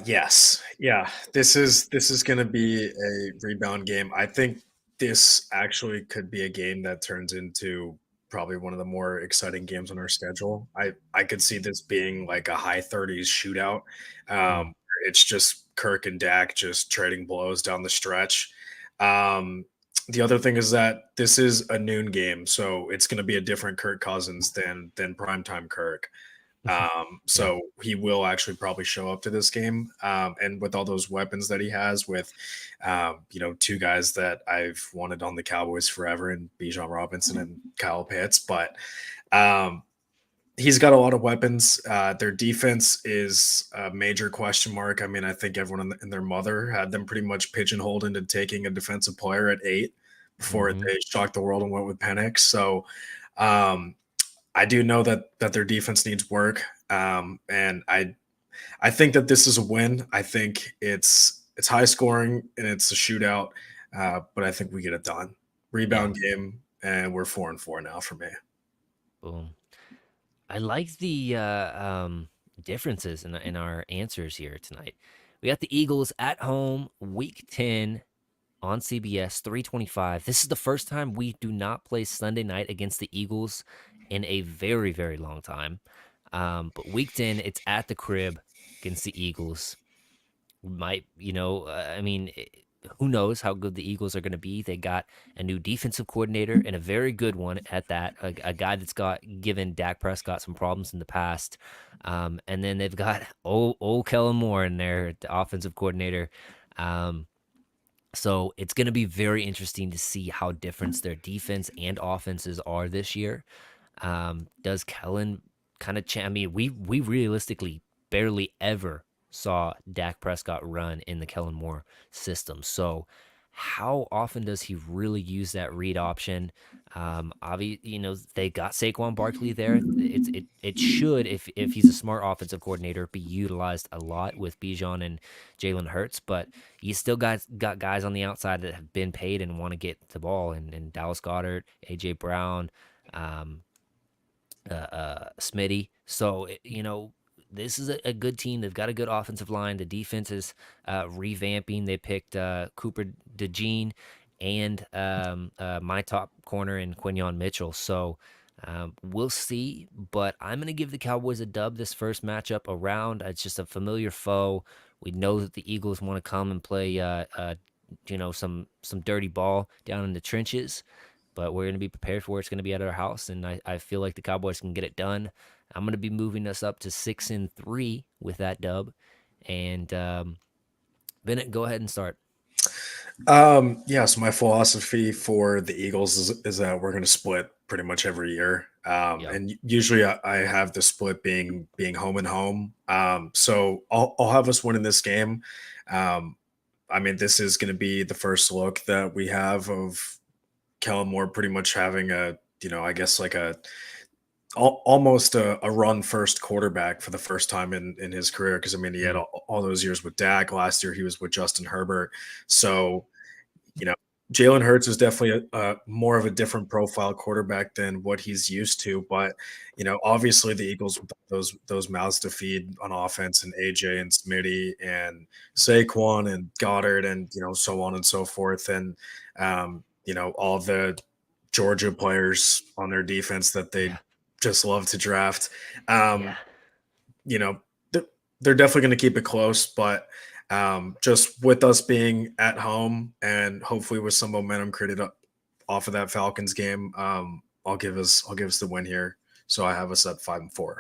Yes. Yeah. This is gonna be a rebound game. I think this actually could be a game that turns into probably one of the more exciting games on our schedule. I could see this being like a high 30s shootout. Hmm. It's just Kirk and Dak just trading blows down the stretch. Um, the other thing is that this is a noon game, so it's going to be a different Kirk Cousins than primetime Kirk. Yeah. So he will actually probably show up to this game. And with all those weapons that he has, with two guys that I've wanted on the Cowboys forever, and Bijan Robinson and Kyle Pitts, but um, he's got a lot of weapons. Their defense is a major question mark. I mean, I think everyone and their mother had them pretty much pigeonholed into taking a defensive player at 8 before Hmm. they shocked the world and went with Penix. So um, I do know that their defense needs work, and I think that this is a win. I think it's high scoring and it's a shootout, but I think we get it done. Yeah. Rebound game, and we're 4-4 now for me. Boom. I like the differences in our answers here tonight. We got the Eagles at home, Week 10 on CBS, 3:25. This is the first time we do not play Sunday night against the Eagles in a very, very long time. But Week 10, it's at the crib against the Eagles. Might, I mean, who knows how good the Eagles are going to be? They got a new defensive coordinator and a very good one at that. A guy that's got given Dak Prescott some problems in the past. And then they've got old Kellen Moore in there, the offensive coordinator. Um, so it's going to be very interesting to see how different their defense and offenses are this year. Does Kellen kind of I mean, we realistically barely ever saw Dak Prescott run in the Kellen Moore system. So how often does he really use that read option? Obviously, they got Saquon Barkley there. It should, if he's a smart offensive coordinator, be utilized a lot with Bijan and Jalen Hurts. But you still got guys on the outside that have been paid and want to get the ball, and Dallas Goddard, AJ Brown. Um, Smitty. So this is a good team. They've got a good offensive line. The defense is revamping. They picked Cooper DeJean and my top corner in Quinyon Mitchell. So we'll see. But I'm going to give the Cowboys a dub this first matchup around. It's just a familiar foe. We know that the Eagles want to come and play, some dirty ball down in the trenches, but we're going to be prepared for it. It's going to be at our house, and I feel like the Cowboys can get it done. I'm going to be moving us up to 6-3 with that dub. And Bennett, go ahead and start. Yeah, so my philosophy for the Eagles is that we're going to split pretty much every year. Yep. And usually I have the split being home and home. So I'll have us winning this game. Um, I mean, this is going to be the first look that we have of Kellen Moore pretty much having I guess like almost a run first quarterback for the first time in his career. Cause I mean, he had Mm, all those years with Dak. Last year he was with Justin Herbert. So, you know, Jalen Hurts is definitely a more of a different profile quarterback than what he's used to. But obviously the Eagles with those mouths to feed on offense, and AJ and Smitty and Saquon and Goddard and so on and so forth, and all the Georgia players on their defense that they yeah. just love to draft. Yeah. Um, you know, they're definitely going to keep it close, but just with us being at home and hopefully with some momentum created up off of that Falcons game, I'll give us the win here. So I have us at 5-4.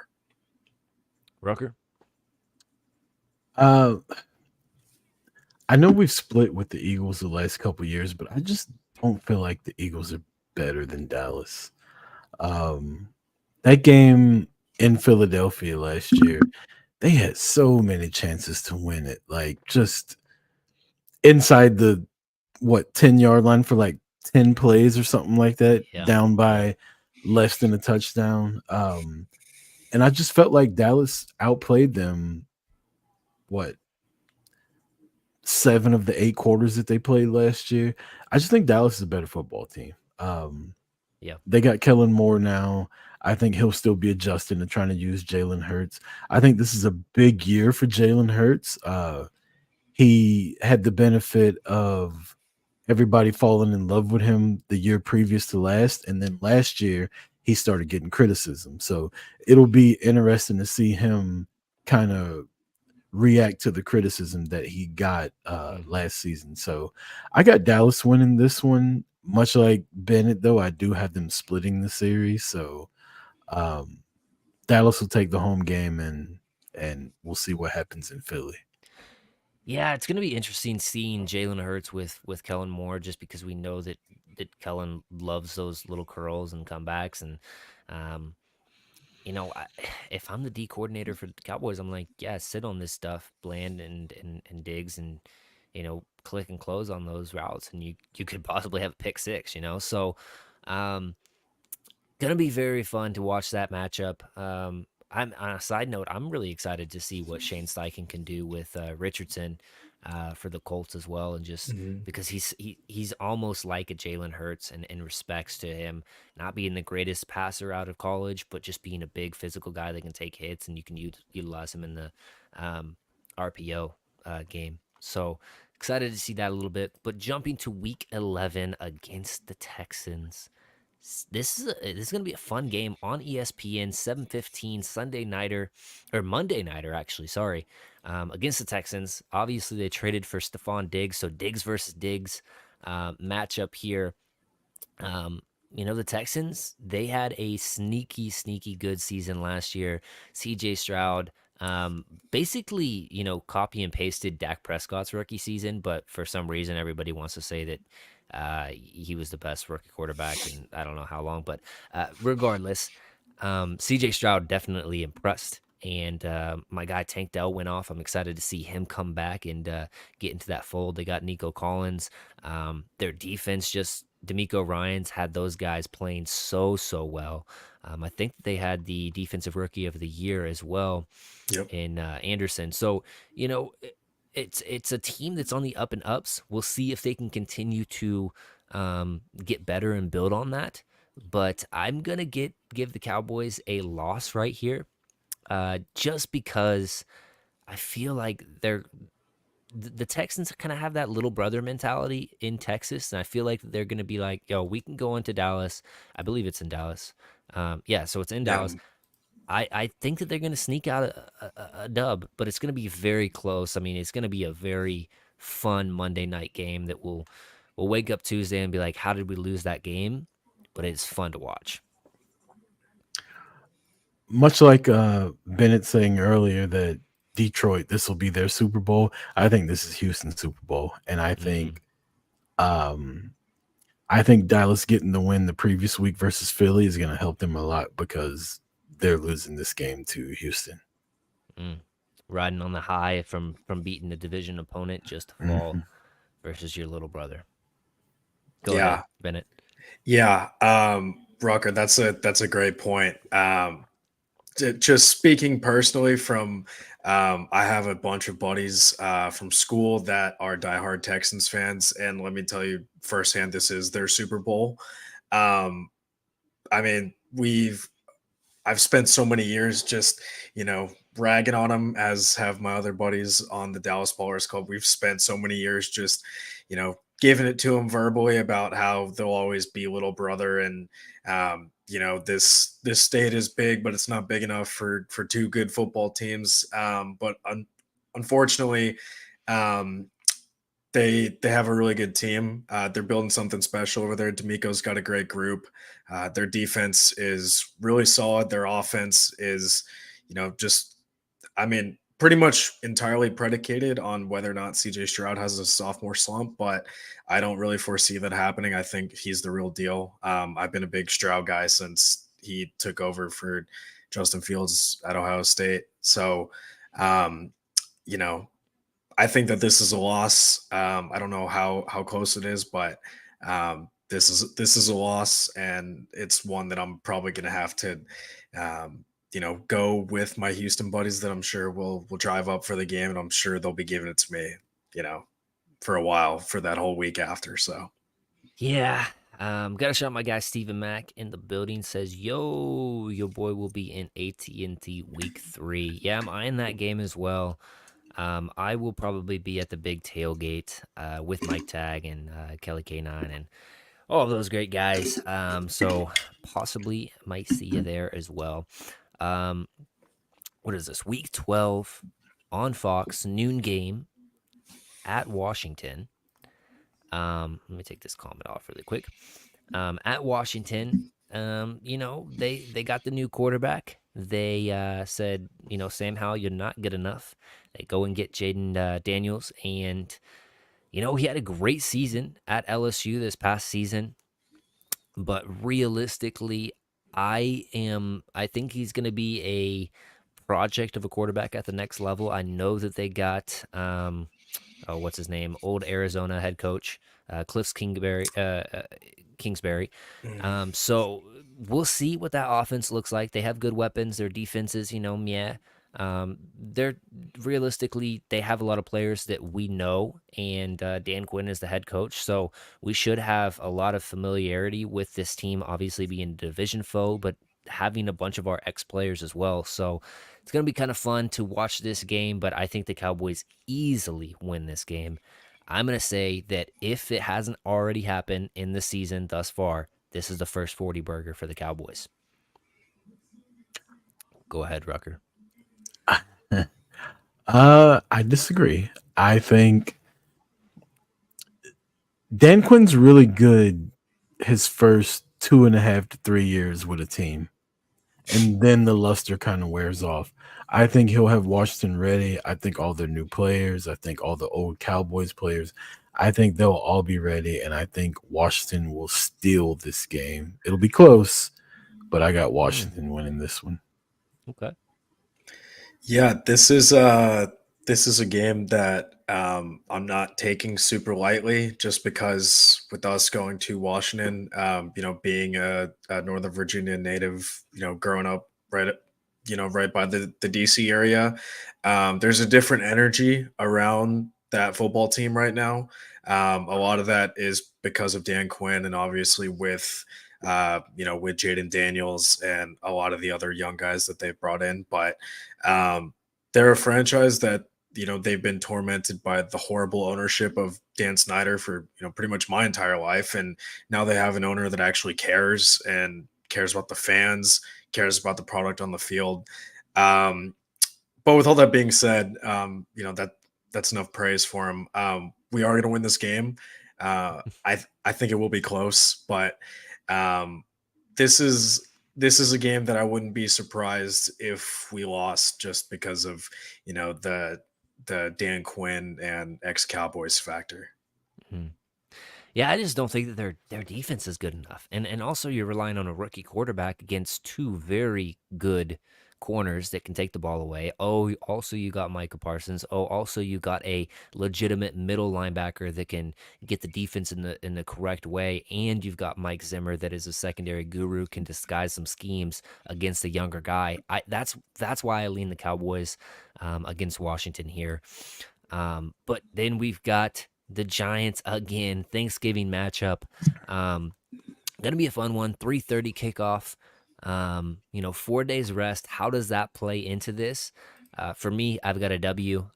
Rucker? Uh, I know we've split with the Eagles the last couple years, but I just don't feel like the Eagles are better than Dallas. Um, that game in Philadelphia last year, they had so many chances to win it. Like just inside the 10-yard line for like 10 plays or something like that, Yeah. down Yeah. by less than a touchdown. And I just felt like Dallas outplayed them. What, 7 of the 8 quarters that they played last year? I just think Dallas is a better football team. Yeah. They got Kellen Moore now. I think he'll still be adjusting to trying to use Jalen Hurts. I think this is a big year for Jalen Hurts. He had the benefit of everybody falling in love with him the year previous to last, and then last year he started getting criticism. So it'll be interesting to see him kind of react to the criticism that he got Hmm. last season. So I got Dallas winning this one. Much like Bennett, though, I do have them splitting the series. So um, Dallas will take the home game, and we'll see what happens in Philly. Yeah, it's gonna be interesting seeing Jalen Hurts with Kellen Moore, just because we know that Kellen loves those little curls and comebacks, and um, if I'm the D coordinator for the Cowboys, I'm like, yeah, sit on this stuff, Bland and Diggs, and click and close on those routes, and you could possibly have a pick six. So um, gonna be very fun to watch that matchup. I'm on a side note, I'm really excited to see what Shane Steichen can do with Richardson for the Colts as well, and just Mhm. because he's almost like a Jalen Hurts in respects to him not being the greatest passer out of college, but just being a big physical guy that can take hits, and you can utilize him in the um, RPO game. So excited to see that a little bit. But jumping to Week 11 against the Texans. This is gonna be a fun game on ESPN, 7:15 Sunday nighter or Monday nighter actually. Sorry, against the Texans. Obviously, they traded for Stephon Diggs, so Diggs versus Diggs matchup here. Um, the Texans, they had a sneaky good season last year. CJ Stroud basically, copy and pasted Dak Prescott's rookie season, but for some reason, everybody wants to say that he was the best rookie quarterback, and I don't know how long, but regardless, CJ Stroud definitely impressed. And my guy Tank Dell went off. I'm excited to see him come back and get into that fold. They got Nico Collins. Their defense, just D'Amico Ryans had those guys playing so well. I think they had the defensive rookie of the year as well Yep. in Anderson. So you know, it's a team that's on the up and ups. We'll see if they can continue to get better and build on that. But I'm gonna give the Cowboys a loss right here, just because I feel like the Texans kind of have that little brother mentality in Texas, and I feel like they're going to be like, "Yo, we can go into Dallas." I believe it's in Dallas. Yeah, so it's in Yeah. Dallas. I think that they're going to sneak out a dub, but it's going to be very close. I mean, it's going to be a very fun Monday night game that we'll wake up Tuesday and be like, "How did we lose that game?" But it's fun to watch. Much like Bennett saying earlier that Detroit, this will be their Super Bowl. I think this is Houston's Super Bowl, and Mm, um, I think Dallas getting the win the previous week versus Philly is going to help them a lot because they're losing this game to Houston. mm. Riding on the high from beating a division opponent just to fall Mhm. versus your little brother. Go ahead, Yeah. Bennett. Yeah. Rucker, that's a great point. Just speaking personally from I have a bunch of buddies from school that are diehard Texans fans, and let me tell you firsthand, this is their Super Bowl. Um, I mean, I've spent so many years just, ragging on them, as have my other buddies on the Dallas Ballers Club. We've spent so many years just, giving it to them verbally about how they'll always be little brother, and this state is big, but it's not big enough for two good football teams. But unfortunately, um, they have a really good team. They're building something special over there. D'Amico's got a great group. Their defense is really solid. Their offense is, just I mean, pretty much entirely predicated on whether or not CJ Stroud has a sophomore slump, but I don't really foresee that happening. I think he's the real deal. I've been a big Stroud guy since he took over for Justin Fields at Ohio State. So, um, you know, I think that this is a loss. I don't know how close it is, but this is a loss, and it's one that I'm probably going to have to, go with my Houston buddies that I'm sure will drive up for the game, and I'm sure they'll be giving it to me, you know, for a while for that whole week after. So Yeah. Got to shout out my guy Stephen Mack in the building. Says, "Yo, your boy will be in AT&T Week 3." Yeah, I'm eyeing that game as well. I will probably be at the big tailgate with Mike Tag and Kelly K9 and all of those great guys. So possibly might see you there as well. Um, what is this? Week 12 on Fox, noon game at Washington. Let me take this comment off really quick. At Washington, they got the new quarterback. they said, Sam Howell, you're not good enough. They go and get Jaden Daniels, and he had a great season at LSU this past season, but realistically, I think he's going to be a project of a quarterback at the next level. I know that they got what's his name, old Arizona head coach, Cliff Kingsbury. Mhm. So we'll see what that offense looks like. They have good weapons. Their defenses, yeah. They're realistically they have a lot of players that we know, and Dan Quinn is the head coach, so we should have a lot of familiarity with this team. Obviously, being a division foe, but having a bunch of our ex players as well. So it's going to be kind of fun to watch this game, but I think the Cowboys easily win this game. I'm going to say that if it hasn't already happened in the season thus far, this is the first 40 burger for the Cowboys. Go ahead, Rucker. I disagree. I think Dan Quinn's really good his first 2.5 to 3 years with a team, and then the luster kind of wears off. I think he'll have Washington ready. I think all the new players, I think all the old Cowboys players, I think they'll all be ready, and I think Washington will steal this game. It'll be close, but I got Hmm. Washington winning this one. Okay. Yeah, this is a game that I'm not taking super lightly, just because with us going to Washington, being a Northern Virginia native, growing up right by the DC area, there's a different energy around that football team right now. A lot of that is because of Dan Quinn, and obviously with Jaden Daniels and a lot of the other young guys that they've brought in, but um, they're a franchise that they've been tormented by the horrible ownership of Dan Snyder for pretty much my entire life, and now they have an owner that actually cares and cares about the fans, cares about the product on the field. Um, but with all that being said, that's enough praise for him. We are going to win this game. I think it will be close, but um, this is a game that I wouldn't be surprised if we lost, just because of the Dan Quinn and ex Cowboys factor. Hmm. Yeah, I just don't think that their defense is good enough. And also you're relying on a rookie quarterback against two very good corners that can take the ball away. Oh, also you got Micah Parsons. Oh, also you got a legitimate middle linebacker that can get the defense in the correct way. And you've got Mike Zimmer that is a secondary guru, can disguise some schemes against a younger guy. That's why I lean the Cowboys against Washington here. But then we've got the Giants again, Thanksgiving matchup. Um, Gonna be a fun one. 3:30 kickoff. 4 days rest. How does that play into this? For me, I've got a W.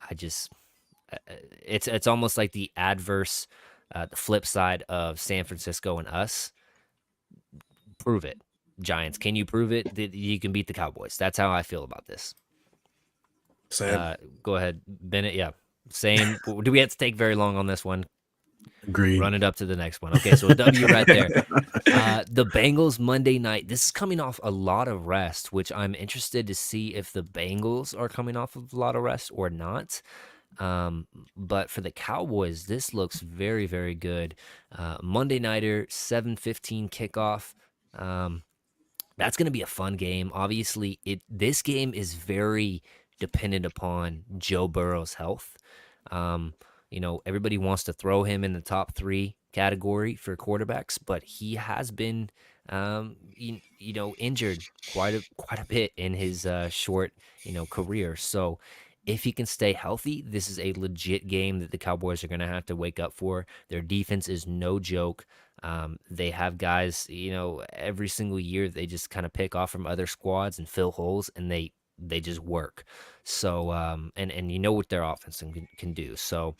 It's almost like the adverse, the flip side of San Francisco and us. Prove it, Giants. Can you prove it that you can beat the Cowboys? That's how I feel about this. Same. Go ahead, Bennett. Yeah, same. Do we have to take very long on this one? Agreed. Run it up to the next one. Okay, so a W right there. The Bengals Monday night. This is coming off a lot of rest, which I'm interested to see if the Bengals are coming off of a lot of rest or not. Um, but for the Cowboys, this looks very, very good. Monday nighter, 7:15 kickoff. Um, that's going to be a fun game. Obviously, this game is very dependent upon Joe Burrow's health. Um, everybody wants to throw him in the top three category for quarterbacks, but he has been, injured quite a bit in his short, career. So if he can stay healthy, this is a legit game that the Cowboys are going to have to wake up for. Their defense is no joke. They have guys, every single year they just kind of pick off from other squads and fill holes, and they just work. So, and you know what their offense can do. So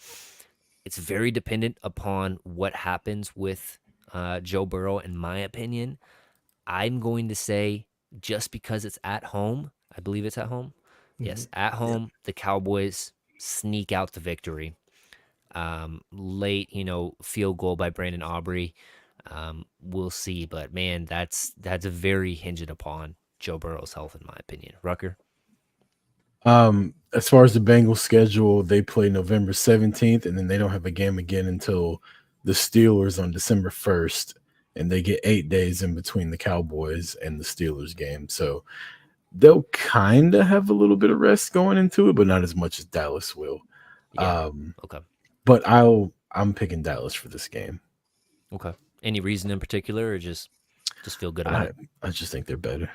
it's very dependent upon what happens with Joe Burrow. In my opinion, I'm going to say just because it's at home, I believe it's at home. Mhm. Yes, at Yeah. home, the Cowboys sneak out the victory. Late, field goal by Brandon Aubrey. We'll see, but man, that's very hinged upon Joe Burrow's health, in my opinion. Rucker. As far as the Bengals schedule, they play November 17th, and then they don't have a game again until the Steelers on December 1st, and they get 8 days in between the Cowboys and the Steelers game. So they'll kind of have a little bit of rest going into it, but not as much as Dallas will. Yeah. Um, Okay. but I'm picking Dallas for this game. Okay. Any reason in particular, or just feel good about it? I just think they're better.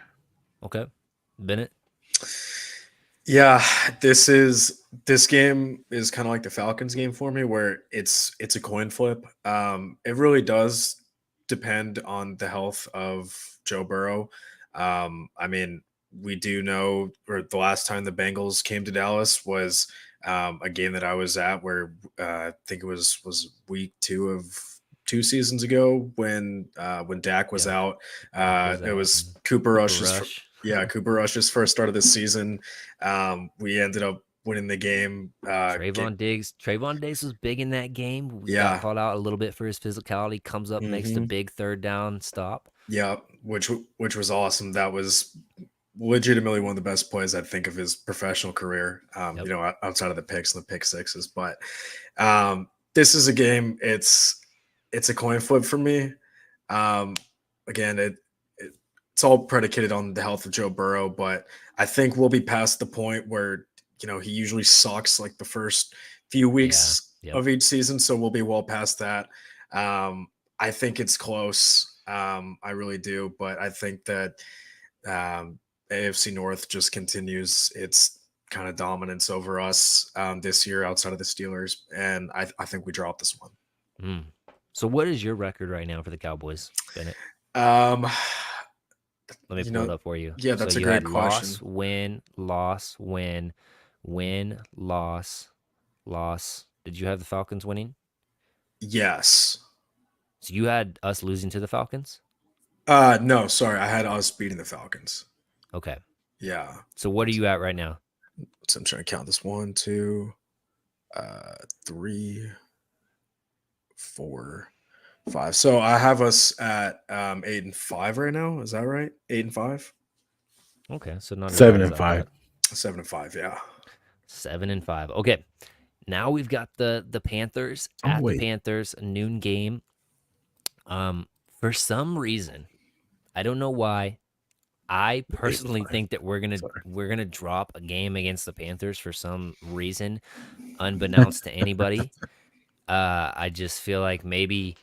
Okay. Bennett. Yeah, this game is kind of like the Falcons game for me, where it's a coin flip. It really does depend on the health of Joe Burrow. I mean, we do know, or the last time the Bengals came to Dallas was a game that I was at, where I think it was week 2 of 2 seasons ago when Dak was Yeah. out. Dak was It out. was Cooper Cooper Rush's Rush. yeah, Cooper Rush's first start of the season. We ended up winning the game. Trayvon Diggs was big in that game. We got Yeah, called out a little bit for his physicality. Comes up, makes the hmm big third down stop. yeah, which was awesome. That was legitimately one of the best plays I think of his professional career. Yep. Outside of the picks and the pick sixes, but this is a game. It's a coin flip for me. Um, again, it's all predicated on the health of Joe Burrow, but I think we'll be past the point where he usually sucks like the first few Yeah. weeks Yep. of each season, so we'll be well past that. I think it's close. I really do, but I think that um, AFC North just continues its kind of dominance over us this year outside of the Steelers, and I think we drop this one. Mm. So what is your record right now for the Cowboys, Bennett? Um, Let me you pull it know, up for you. yeah, So that's a you great had question. loss, win, loss, win, win, loss, loss. Did you have the Falcons winning? Yes. So you had us losing to the Falcons? No, sorry, I had us beating the Falcons. Okay. Yeah. So what are you at right now? So I'm trying to count this: 1, 2, 3, 4, 5. So I have us at 8-5 right now. Is that right? 8-5, Okay, so not as bad Seven as and I five. thought. 7-5. Yeah. 7-5. Okay. Now we've got the Panthers Oh at the wait, Panthers, a noon game. For some reason, I don't know why. I eight and personally five. think that we're gonna Sorry. we're gonna drop a game against the Panthers for some reason, unbeknownst to anybody. I just feel like maybe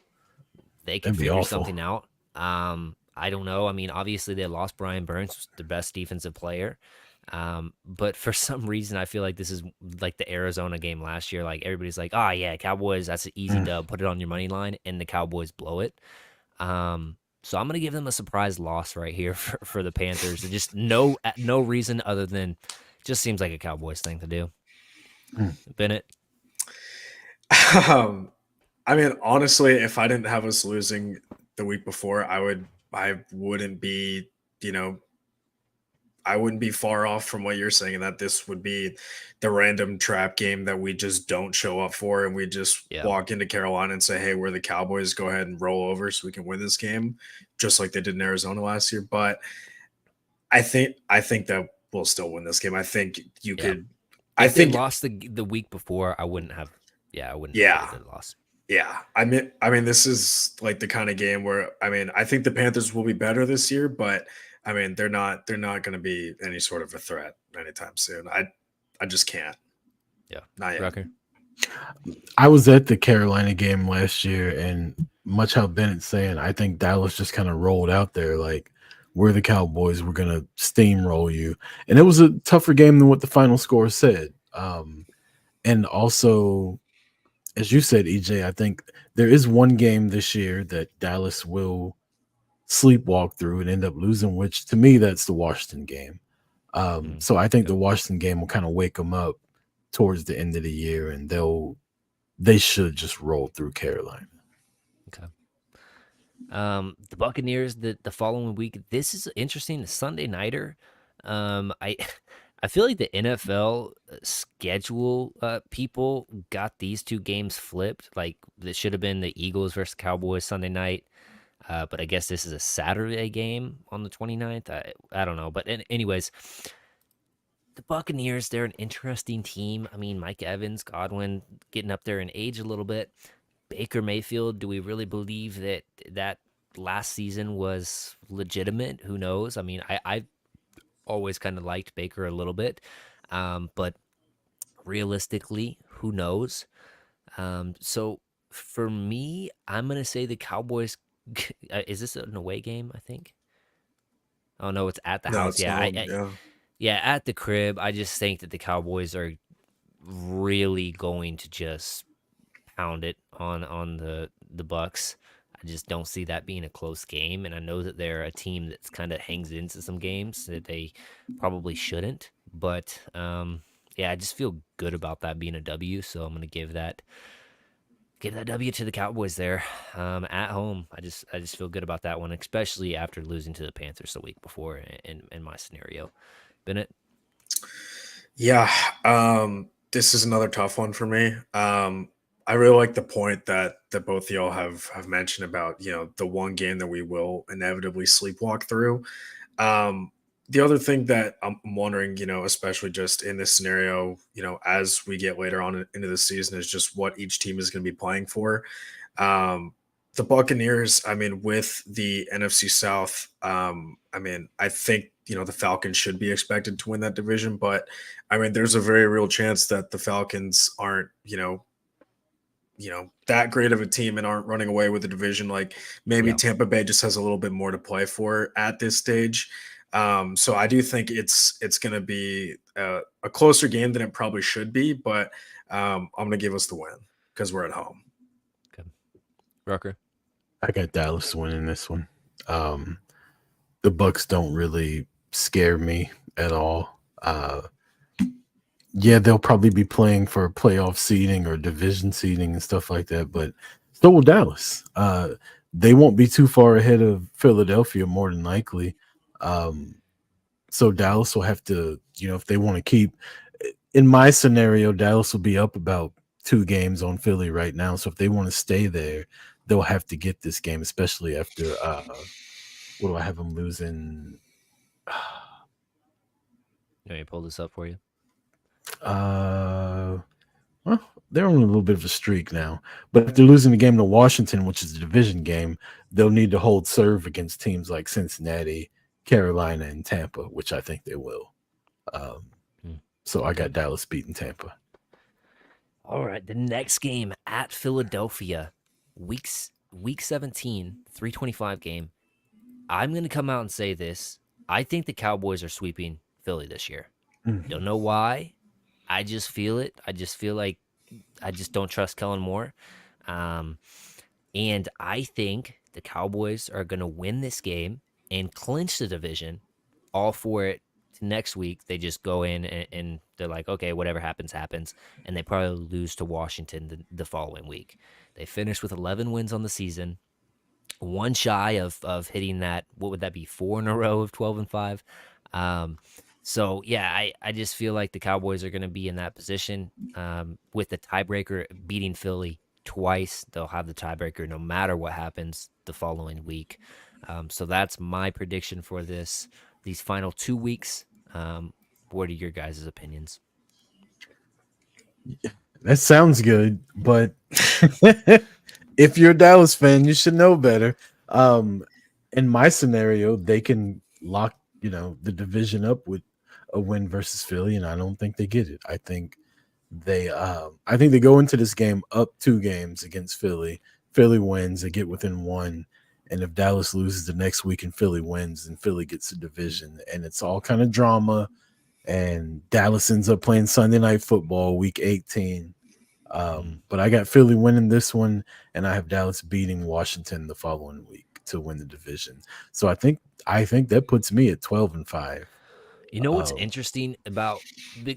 they could That'd be figure awful. something out. I don't know. I mean, obviously they lost Brian Burns, the best defensive player. But for some reason, I feel like this is like the Arizona game last year. Like everybody's like, "Oh yeah, Cowboys, that's an easy Mm. dub. Put it on your money line," and the Cowboys blow it. So I'm gonna give them a surprise loss right here for the Panthers. Just no reason other than just seems like a Cowboys thing to do. Mm. Bennett. um, I mean, honestly, if I didn't have us losing the week before, I wouldn't be, you know, I wouldn't be far off from what you're saying, that this would be the random trap game that we just don't show up for, and we just Yeah. walk into Carolina and say, "Hey, we're the Cowboys. Go ahead and roll over so we can win this game," just like they did in Arizona last year. But I think that we'll still win this game. I think you Yeah. could. I If they think lost the week before, I wouldn't have. Yeah, I wouldn't have yeah, predicted a loss. yeah. I mean, this is like the kind of game where I think the Panthers will be better this year, but I mean, they're not going to be any sort of a threat anytime soon. I just can't. Yeah. Not yet. Rucker. I was at the Carolina game last year, and much how Bennett's saying, I think Dallas just kind of rolled out there like we're the Cowboys, we're gonna steamroll you, and it was a tougher game than what the final score said. And also, as you said, EJ, I think there is one game this year that Dallas will sleepwalk through and end up losing, which to me that's the Washington game. So I think Okay. the Washington game will kind of wake them up towards the end of the year, and they should just roll through Carolina. Okay. The Buccaneers the following week. This is interesting. The Sunday nighter. I I feel like the NFL schedule people got these two games flipped. Like this should have been the Eagles versus Cowboys Sunday night. But I guess this is a Saturday game on the 29th. I don't know. But anyways, the Buccaneers, they're an interesting team. I mean, Mike Evans, Godwin getting up there in age a little bit. Baker Mayfield, do we really believe that last season was legitimate? Who knows? I mean, I always kind of liked Baker a little bit, but realistically, who knows? So for me, I'm gonna say the Cowboys. Is this an away game? I think. Oh no, it's at the No, house. it's Yeah, home. Yeah. yeah, at the crib. I just think that the Cowboys are really going to just pound it on the Bucks. I just don't see that being a close game, and I know that they're a team that's kind of hangs into some games that they probably shouldn't. But yeah, I just feel good about that being a W. So I'm gonna give that W to the Cowboys there at home. I just feel good about that one, especially after losing to the Panthers the week before in my scenario. Bennett. Yeah, this is another tough one for me. I really like the point that both of y'all have mentioned about the one game that we will inevitably sleepwalk through. Um, the other thing that I'm wondering, especially just in this scenario, as we get later on into the season, is just what each team is going to be playing for. Um, the Buccaneers, I mean, with the NFC South, I mean, I think the Falcons should be expected to win that division, but I mean, there's a very real chance that the Falcons aren't, that great of a team and aren't running away with the division. Like maybe Yeah. Tampa Bay just has a little bit more to play for at this stage. So I do think it's going to be a closer game than it probably should be, but I'm going to give us the win because we're at home. Okay. Rucker. I got Dallas winning this one. Um, the Bucks don't really scare me at all. Yeah, they'll probably be playing for playoff seeding or division seeding and stuff like that, but so will Dallas. They won't be too far ahead of Philadelphia, more than likely. Um, so Dallas will have to, if they want to keep, in my scenario, Dallas will be up about 2 games on Philly right now. So if they want to stay there, they'll have to get this game, especially after what do I have them losing? You want me to pull this up for you? Uh, well, they're on a little bit of a streak now. But if they're losing the game to Washington, which is a division game, they'll need to hold serve against teams like Cincinnati, Carolina, and Tampa, which I think they will. Um, so I Okay. got Dallas beating Tampa. All right. The next game at Philadelphia, week 17, 325 game. I'm gonna come out and say this. I think the Cowboys are sweeping Philly this year. Don't know why. I just feel it. I just feel like I just don't trust Kellen Moore. Um, and I think the Cowboys are going to win this game and clinch the division. All for it next week. They just go in and they're like, okay, whatever happens, happens. And they probably lose to Washington the following week. They finished with 11 wins on the season, one shy of hitting that. What would that be? 4 in a row of 12-5. Um, so yeah, I just feel like the Cowboys are going to be in that position with the tiebreaker beating Philly twice. They'll have the tiebreaker no matter what happens the following week. So that's my prediction for these final 2 weeks. What are your guys' opinions? That sounds good, but if you're a Dallas fan, you should know better. In my scenario, they can lock, the division up with a win versus Philly, and I don't think they get it. I think they go into this game up 2 games against Philly. Philly wins, they get within one. And if Dallas loses the next week and Philly wins, then Philly gets the division. And it's all kind of drama. And Dallas ends up playing Sunday Night Football, week 18. But I got Philly winning this one, and I have Dallas beating Washington the following week to win the division. So I think that puts me at 12-5. You know what's Um, interesting about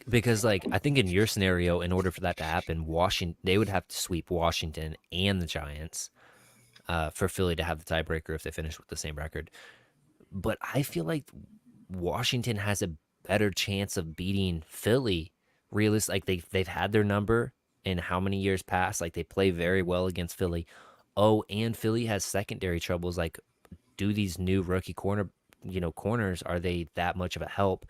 because like I think in your scenario, in order for that to happen, Washington they would have to sweep Washington and the Giants for Philly to have the tiebreaker if they finish with the same record. But I feel like Washington has a better chance of beating Philly. Like they've had their number in how many years past. Like they play very well against Philly. Oh, and Philly has secondary troubles. Like, do these new rookie corners, are they that much of a help?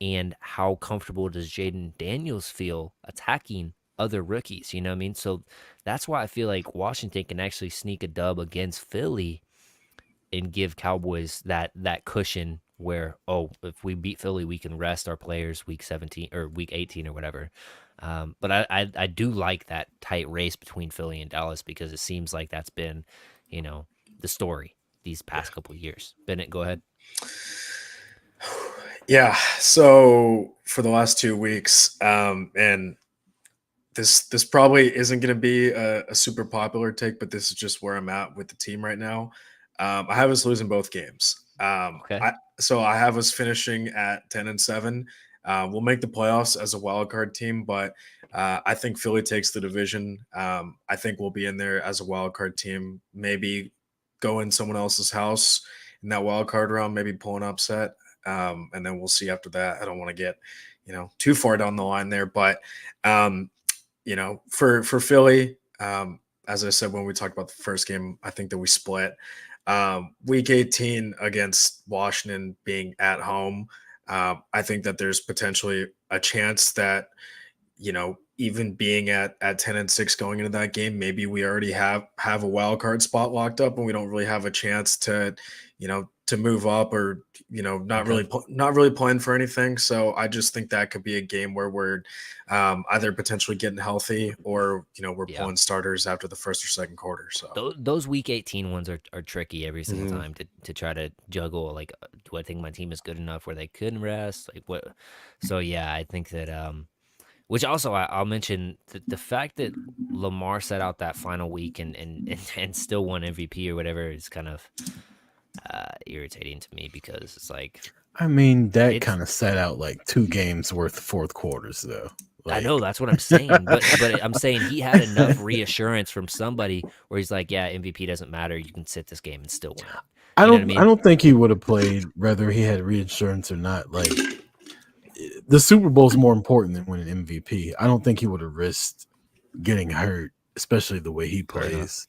And how comfortable does Jaden Daniels feel attacking other rookies? You know what I mean? So that's why I feel like Washington can actually sneak a dub against Philly and give Cowboys that cushion where, oh, if we beat Philly, we can rest our players week 17 or week 18 or whatever. But I do like that tight race between Philly and Dallas because it seems like that's been, the story these Yeah. past couple of years. Bennett, go ahead. Yeah. So for the last 2 weeks, and this probably isn't going to be a super popular take, but this is just where I'm at with the team right now. I have us losing both games. Okay. I have us finishing at 10-7. We'll make the playoffs as a wild card team, but I think Philly takes the division. I think we'll be in there as a wild card team. Maybe go in someone else's house in that wild card round. Maybe pull an upset, and then we'll see after that. I don't want to get too far down the line there, but um, for Philly, as I said when we talked about the first game, I think that we split. Week 18 against Washington being at home, I think that there's potentially a chance that even being at 10-6 going into that game, maybe we already have a wild card spot locked up, and we don't really have a chance to move up or not Okay. really playing for anything. So I just think that could be a game where we're either potentially getting healthy or we're Yeah. pulling starters after the first or second quarter. So Those week 18 ones are tricky every single Mhm. time to try to juggle. Like, do I think my team is good enough where they couldn't rest? Like, what? So, yeah, I think that, which also I'll mention the fact that Lamar set out that final week and still won MVP or whatever is kind of irritating to me because it's like, I mean, that it's, kind of set out like 2 games worth of fourth quarters, though. I know Like, that's what I'm saying, but I'm saying he had enough reassurance from somebody where he's like, yeah, MVP doesn't matter. You can sit this game and still win it. I You know what I don't, I mean? don't think he would have played whether he had reinsurance or not. Like, the Super Bowl is more important than winning MVP. I don't think he would have risked getting hurt, especially the way he Fair enough. plays.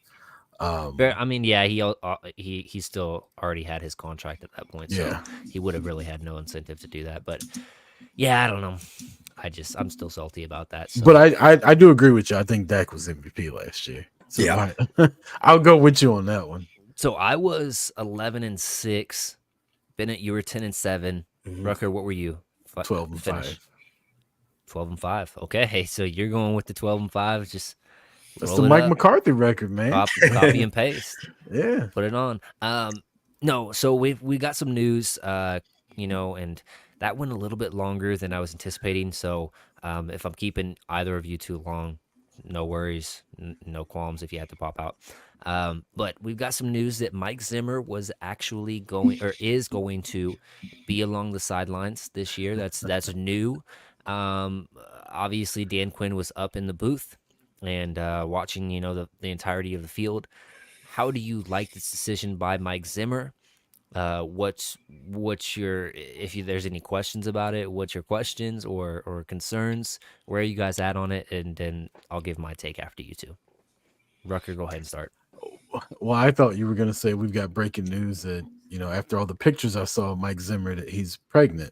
Um, I mean, yeah, he still already had his contract at that point, so yeah, he would have really had no incentive to do that. But yeah, I don't know. I'm still salty about that. but So I do agree with you. I think Dak was MVP last year, so Yeah. I'll go with you on that one. I was 11-6. Bennett, you were 10-7. Mhm. Rucker, what were you? 12-5. Finish 12-5. Okay, so you're going with the 12-5. Just That's the roll it Mike up, McCarthy record, man. copy and paste. Yeah. Put it on. No, so we got some news, and that went a little bit longer than I was anticipating. So, if I'm keeping either of you too long, no worries, no qualms if you have to pop out. But we've got some news that Mike Zimmer was actually going or is going to be along the sidelines this year. That's new. Obviously Dan Quinn was up in the booth and watching, the entirety of the field. How do you like this decision by Mike Zimmer? What's your if there's any questions about it? What's your questions or concerns? Where are you guys at on it? And then I'll give my take after you two. Rucker, go ahead and start. Well, I thought you were going to say we've got breaking news that, after all the pictures I saw of Mike Zimmer, that he's pregnant.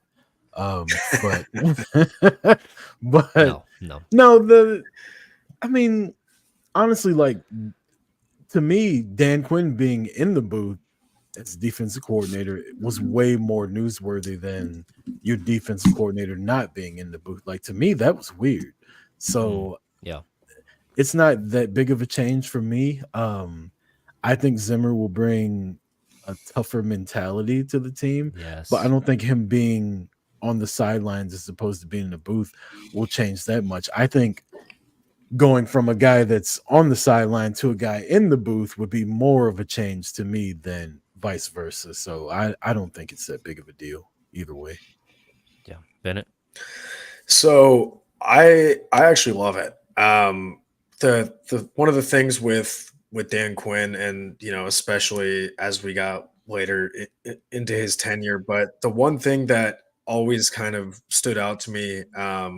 But, but No, no. no, I mean, honestly, like, to me, Dan Quinn being in the booth as defensive coordinator was way more newsworthy than your defensive coordinator not being in the booth. Like, to me, that was weird. So Yeah. it's not that big of a change for me. I think Zimmer will bring a tougher mentality to the team, but I Yes. don't think him being on the sidelines as opposed to being in the booth will change that much. I think going from a guy that's on the sideline to a guy in the booth would be more of a change to me than vice versa. So I don't think it's that big of a deal either way. Yeah. Bennett. So I actually love it. The one of the things with Dan Quinn, and especially as we got later into his tenure, but the one thing that always kind of stood out to me,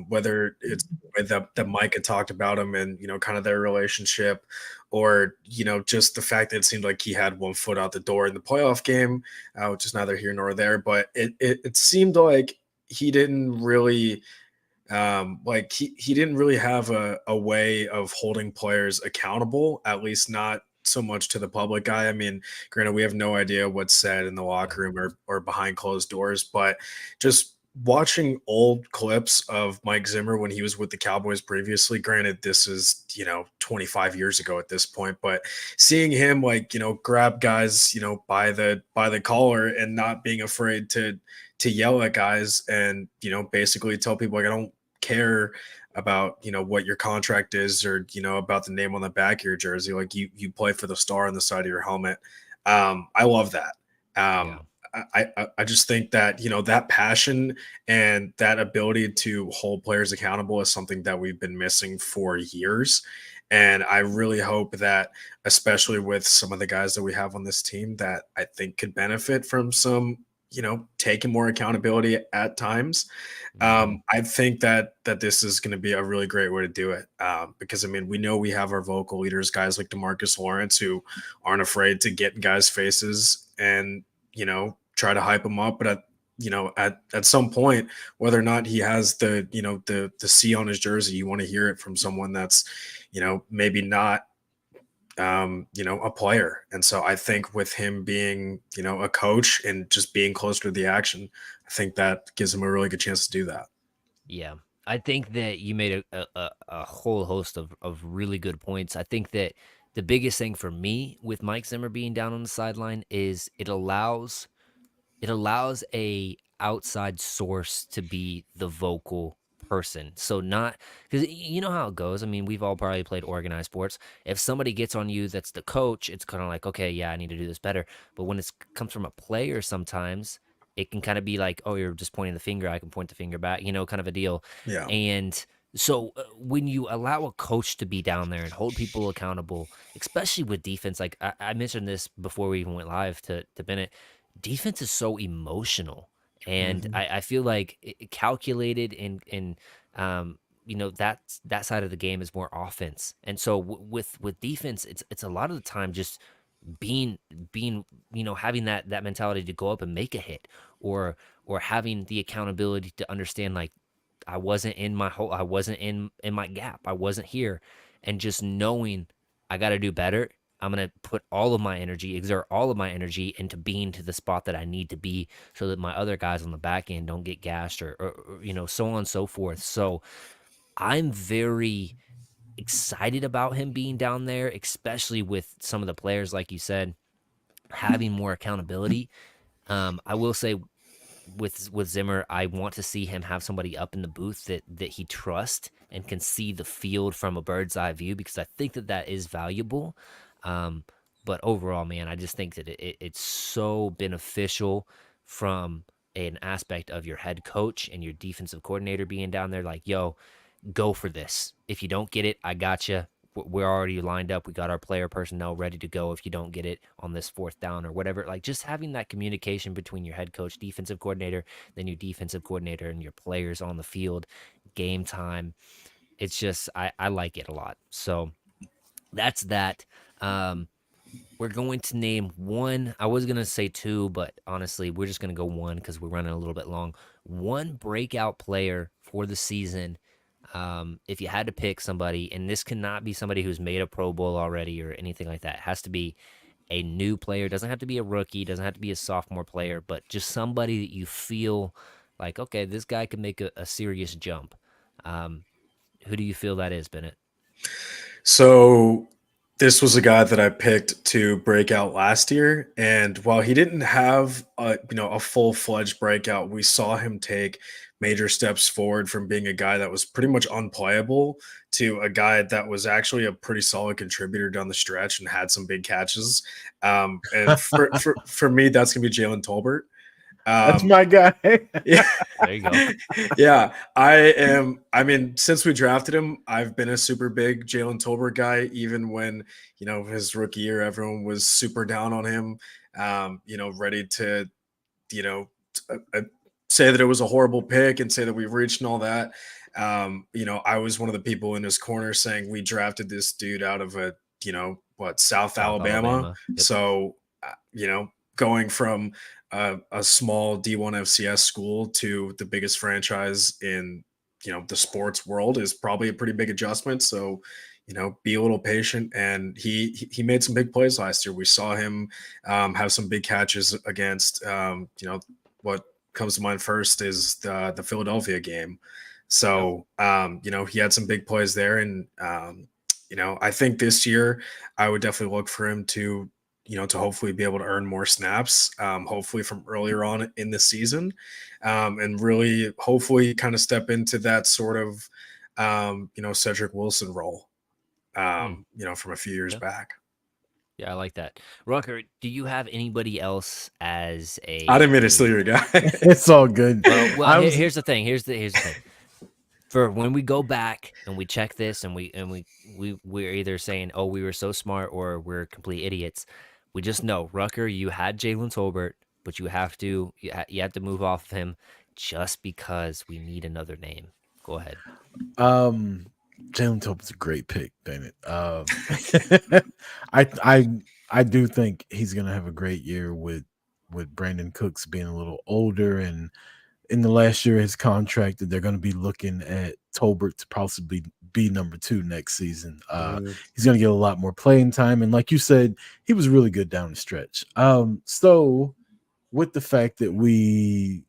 whether it's the way that Mike had talked about him and, kind of their relationship, or, just the fact that it seemed like he had one foot out the door in the playoff game, which is neither here nor there. But it seemed like he didn't really like he didn't really have a way of holding players accountable, at least not so much to the public eye. I mean, granted, we have no idea what's said in the Yeah. locker room or behind closed doors, but just watching old clips of Mike Zimmer when he was with the Cowboys previously, granted, this is, 25 years ago at this point, but seeing him like, grab guys, by the collar and not being afraid to yell at guys and, basically tell people like I don't care about what your contract is or about the name on the back of your jersey. Like you play for the star on the side of your helmet. I love that. Yeah. I just think that that passion and that ability to hold players accountable is something that we've been missing for years. And I really hope that, especially with some of the guys that we have on this team, that I think could benefit from some taking more accountability at times. Mhm. I think that this is going to be a really great way to do it, because I mean we know we have our vocal leaders, guys like Demarcus Lawrence, who aren't afraid to get in guys' faces and try to hype them up. But at some point, whether or not he has the C on his jersey, you want to hear it from someone that's maybe not a player. And so I think with him being, a coach and just being closer to the action, I think that gives him a really good chance to do that. Yeah. I think that you made a whole host of really good points. I think that the biggest thing for me with Mike Zimmer being down on the sideline is it allows a outside source to be the vocal person. So not because you know how it goes. I mean, we've all probably played organized sports. If somebody gets on you that's the coach, it's kind of like, okay, yeah, I need to do this better. But when it comes from a player, sometimes it can kind of be like, oh, you're just pointing the finger. I can point the finger back, kind of a deal. Yeah. And so when you allow a coach to be down there and hold people accountable, especially with defense, like I mentioned this before we even went live to Bennett, defense is so emotional, and Mhm. I feel like calculated and that side of the game is more offense. And so with defense, it's a lot of the time just being being having that mentality to go up and make a hit, or having the accountability to understand, like, I wasn't in my hole. I wasn't in my gap. I wasn't here. And just knowing I got to do better. I'm going to put all of my energy, exert all of my energy into being to the spot that I need to be so that my other guys on the back end don't get gashed or so on and so forth. So I'm very excited about him being down there, especially with some of the players, like you said, having more accountability. I will say with Zimmer, I want to see him have somebody up in the booth that he trusts and can see the field from a bird's eye view, because I think that is valuable. Um, but overall, man, I just think that it's so beneficial from an aspect of your head coach and your defensive coordinator being down there, like, yo, go for this. If you don't get it, I got you. We're already lined up. We got our player personnel ready to go if you don't get it on this fourth down or whatever. Like, just having that communication between your head coach, defensive coordinator, then your defensive coordinator and your players on the field, game time. It's just, I like it a lot. So that's that. Um, we're going to name one. I was going to say two, but honestly, we're just going to go one because we're running a little bit long. One breakout player for the season. If you had to pick somebody, and this cannot be somebody who's made a Pro Bowl already or anything like that, it has to be a new player. It doesn't have to be a rookie, doesn't have to be a sophomore player, but just somebody that you feel like, okay, this guy could make a serious jump. Um, who do you feel that is, Bennett? So this was a guy that I picked to break out last year, and while he didn't have a full-fledged breakout, we saw him take major steps forward from being a guy that was pretty much unplayable to a guy that was actually a pretty solid contributor down the stretch and had some big catches. And for me, that's gonna be Jalen Tolbert. That's Um, my guy. yeah. There you go. Yeah, I am. I mean, since we drafted him, I've been a super big Jalen Tolbert guy. Even when his rookie year, everyone was super down on him. Ready to, you know, say that it was a horrible pick and say that we've reached and all that. I was one of the people in his corner saying we drafted this dude out of South South Alabama. Alabama. Yep. So, going from a small D1 FCS school to the biggest franchise in, the sports world is probably a pretty big adjustment. So, be a little patient. And he made some big plays last year. We saw him have some big catches against, what comes to mind first is the Philadelphia game. Yep. So, he had some big plays there. And, I think this year I would definitely look for him to hopefully be able to earn more snaps, hopefully from earlier on in the season, and really hopefully kind of step into that sort of, Cedric Wilson role, Hmm. from a few years Yeah. back. Yeah, I like that. Rucker, do you have anybody else as I a didn't mean to steal a your guy. It's all good. well, I was here's the thing. Here's the thing. For when we go back and we check this and we're either saying, oh, we were so smart or we're complete idiots. We just know, Rucker, you had Jalen Tolbert, but you have to move off of him just because we need another name. Go ahead. um Jalen Tolbert's a great pick, dang it. I I I do think he's gonna have a great year with Brandon Cooks being a little older, and in the last year of his contract that they're going to be looking at Tolbert to possibly be number 2 next season. Mhm. He's going to get a lot more playing time, and like you said, he was really good down the stretch. So with the fact that we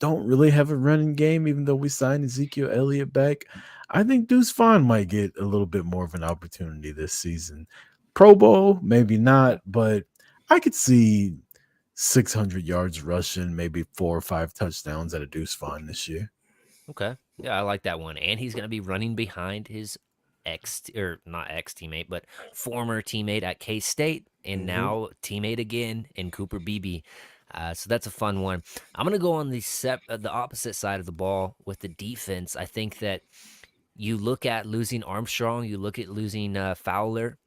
don't really have a running game, even though we signed Ezekiel Elliott back, I think Deuce Vaughn might get a little bit more of an opportunity this season. Pro Bowl, maybe not, but I could see 600 yards rushing, maybe 4 or 5 touchdowns at a Deuce Vaughn this year. Okay. Yeah, I like that one. And he's going to be running behind his or not ex teammate, but former teammate at K State, and Mhm. now teammate again in Cooper Beebe. So that's a fun one. I'm going to go on the opposite side of the ball with the defense. I think that you look at losing Armstrong, you look at losing Fowler.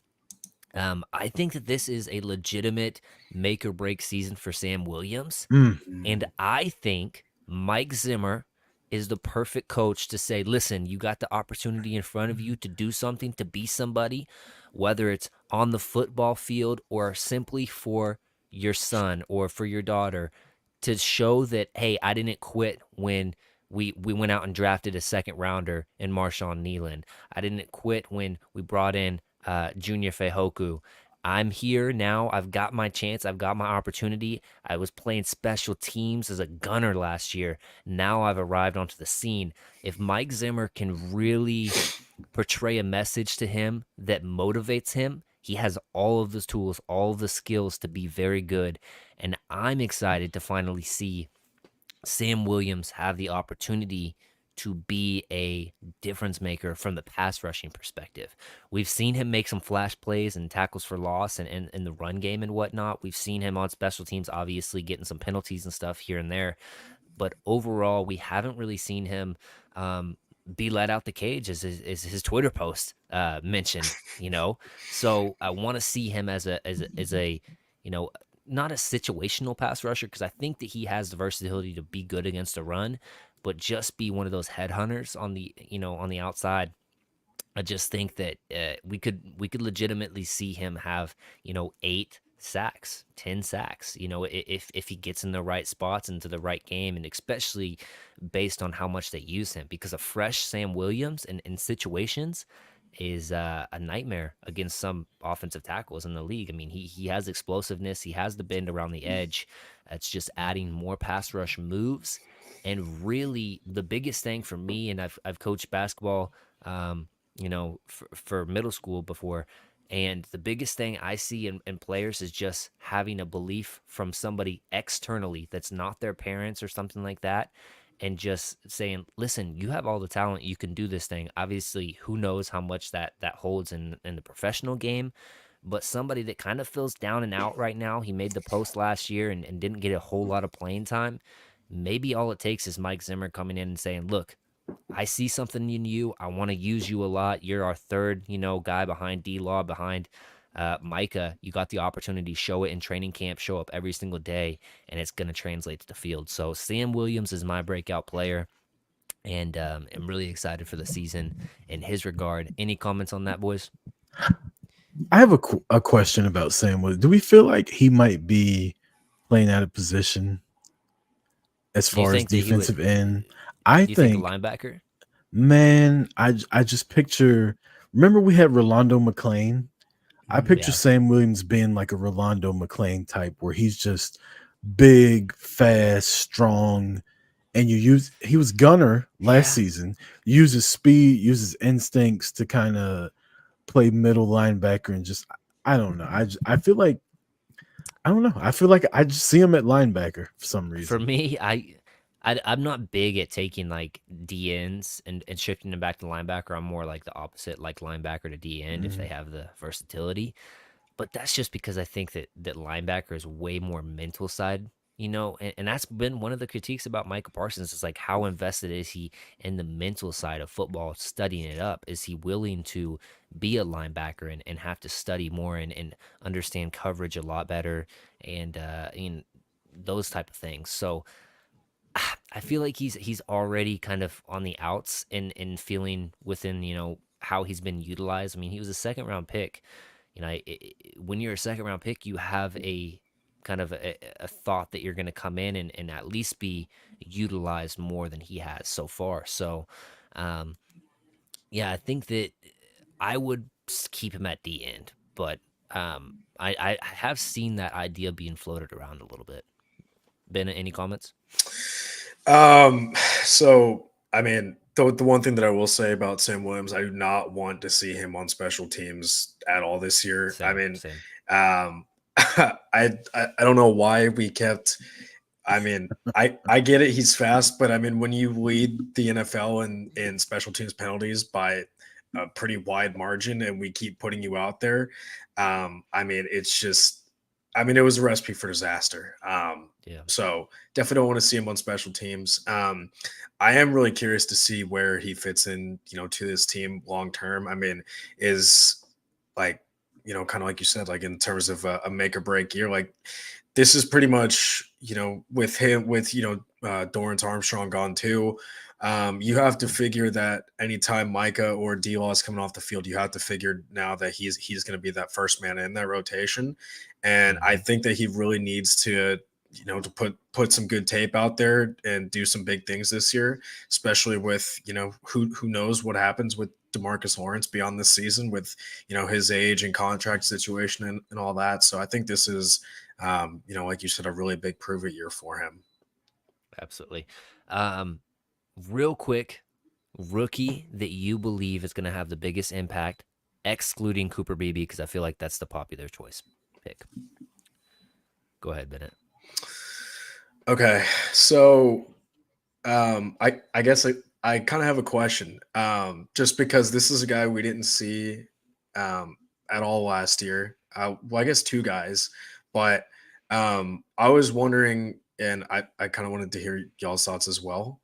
I think that this is a legitimate make or break season for Sam Williams. Mm. And I think Mike Zimmer is the perfect coach to say, listen, you got the opportunity in front of you to do something, to be somebody, whether it's on the football field or simply for your son or for your daughter, to show that, hey, I didn't quit when we went out and drafted a second rounder in Marshawn Nealon. I didn't quit when we brought in Junior Fehoku. I'm here now. I've got my chance. I've got my opportunity. I was playing special teams as a gunner last year. Now I've arrived onto the scene. If Mike Zimmer can really portray a message to him that motivates him, he has all of the tools, all of the skills to be very good. And I'm excited to finally see Sam Williams have the opportunity to be a difference maker from the pass rushing perspective. We've seen him make some flash plays and tackles for loss and in the run game and whatnot. We've seen him on special teams, obviously getting some penalties and stuff here and there. But overall, we haven't really seen him be let out the cage, as his Twitter post mentioned. So I want to see him as a you know not a situational pass rusher, because I think that he has the versatility to be good against a run, but just be one of those headhunters on the outside. I just think that we could legitimately see him have 8 sacks, 10 sacks. If he gets in the right spots into the right game, and especially based on how much they use him, because a fresh Sam Williams in situations is a nightmare against some offensive tackles in the league. I mean, he has explosiveness, he has the bend around the edge. It's just adding more pass rush moves, and really the biggest thing for me, and I've coached basketball. For middle school before. And the biggest thing I see in players is just having a belief from somebody externally that's not their parents or something like that. And just saying, listen, you have all the talent. You can do this thing. Obviously, who knows how much that holds in the professional game. But somebody that kind of feels down and out right now, he made the post last year and didn't get a whole lot of playing time. Maybe all it takes is Mike Zimmer coming in and saying, look, I see something in you. I want to use you a lot. You're our third, guy behind D-Law, behind Micah, you got the opportunity, show it in training camp, show up every single day, and it's going to translate to the field. So Sam Williams is my breakout player, and I'm really excited for the season in his regard. Any comments on that, boys? I have a question about Sam Williams. Do we feel like he might be playing out of position as Do you far as think that he would? defensive end? Do I you think a think, linebacker? man, I just picture. Remember, we had Rolando McClain. I Mhm. picture Yeah, Sam Williams being like a Rolando McClain type, where he's just big, fast, strong, and he was gunner last yeah. season. Uses speed, uses instincts to kind of play middle linebacker, and just I don't know. I feel like I don't know. I feel like I just see him at linebacker for some For reason. me, I'm not big at taking like D ends and shifting them back to linebacker. I'm more like the opposite, like linebacker to D end if they Mhm. have the versatility. But that's just because I think that linebacker is way more mental side, and that's been one of the critiques about Micah Parsons is like how invested is he in the mental side of football, studying it up? Is he willing to be a linebacker and have to study more and understand coverage a lot better and those type of things? So I feel like he's already kind of on the outs in feeling within how he's been utilized. I mean, he was a second round pick. When you're a second round pick, you have a kind of a thought that you're going to come in and at least be utilized more than he has so far. So, um, yeah, I think that I would keep him at the end, but I have seen that idea being floated around a little bit. Ben, any comments? Um, so I mean, the one thing that I will say about Sam Williams, I do not want to see him on special teams at all this year. I Same, mean, same. I don't know why we kept. I mean, I get it. He's fast, but I mean, when you lead the NFL in special teams penalties by a pretty wide margin, and we keep putting you out there, I mean, it's just. I mean, it was a recipe for disaster. Yeah. So definitely don't want to see him on special teams. I am really curious to see where he fits in, to this team long term. I mean, is like, kind of like you said, like in terms of a make or break year, like this is pretty much, with him, with, Dorrance Armstrong gone too. You have to figure that anytime Micah or D-Law is coming off the field, you have to figure now that he's going to be that first man in that rotation. And I Hmm. think that he really needs to, to put some good tape out there and do some big things this year, especially with, who knows what happens with DeMarcus Lawrence beyond this season with, his age and contract situation and all that. So I think this is, like you said, a really big prove it year for him. Absolutely. Um, Real quick, rookie that you believe is going to have the biggest impact, excluding Cooper Beebe, because I feel like that's the popular choice pick. Go ahead, Bennett. Okay. So I guess I kind of have a question. Just because this is a guy we didn't see at all last year. Well, I guess two guys, but I was wondering, and I kind of wanted to hear y'all's thoughts as well.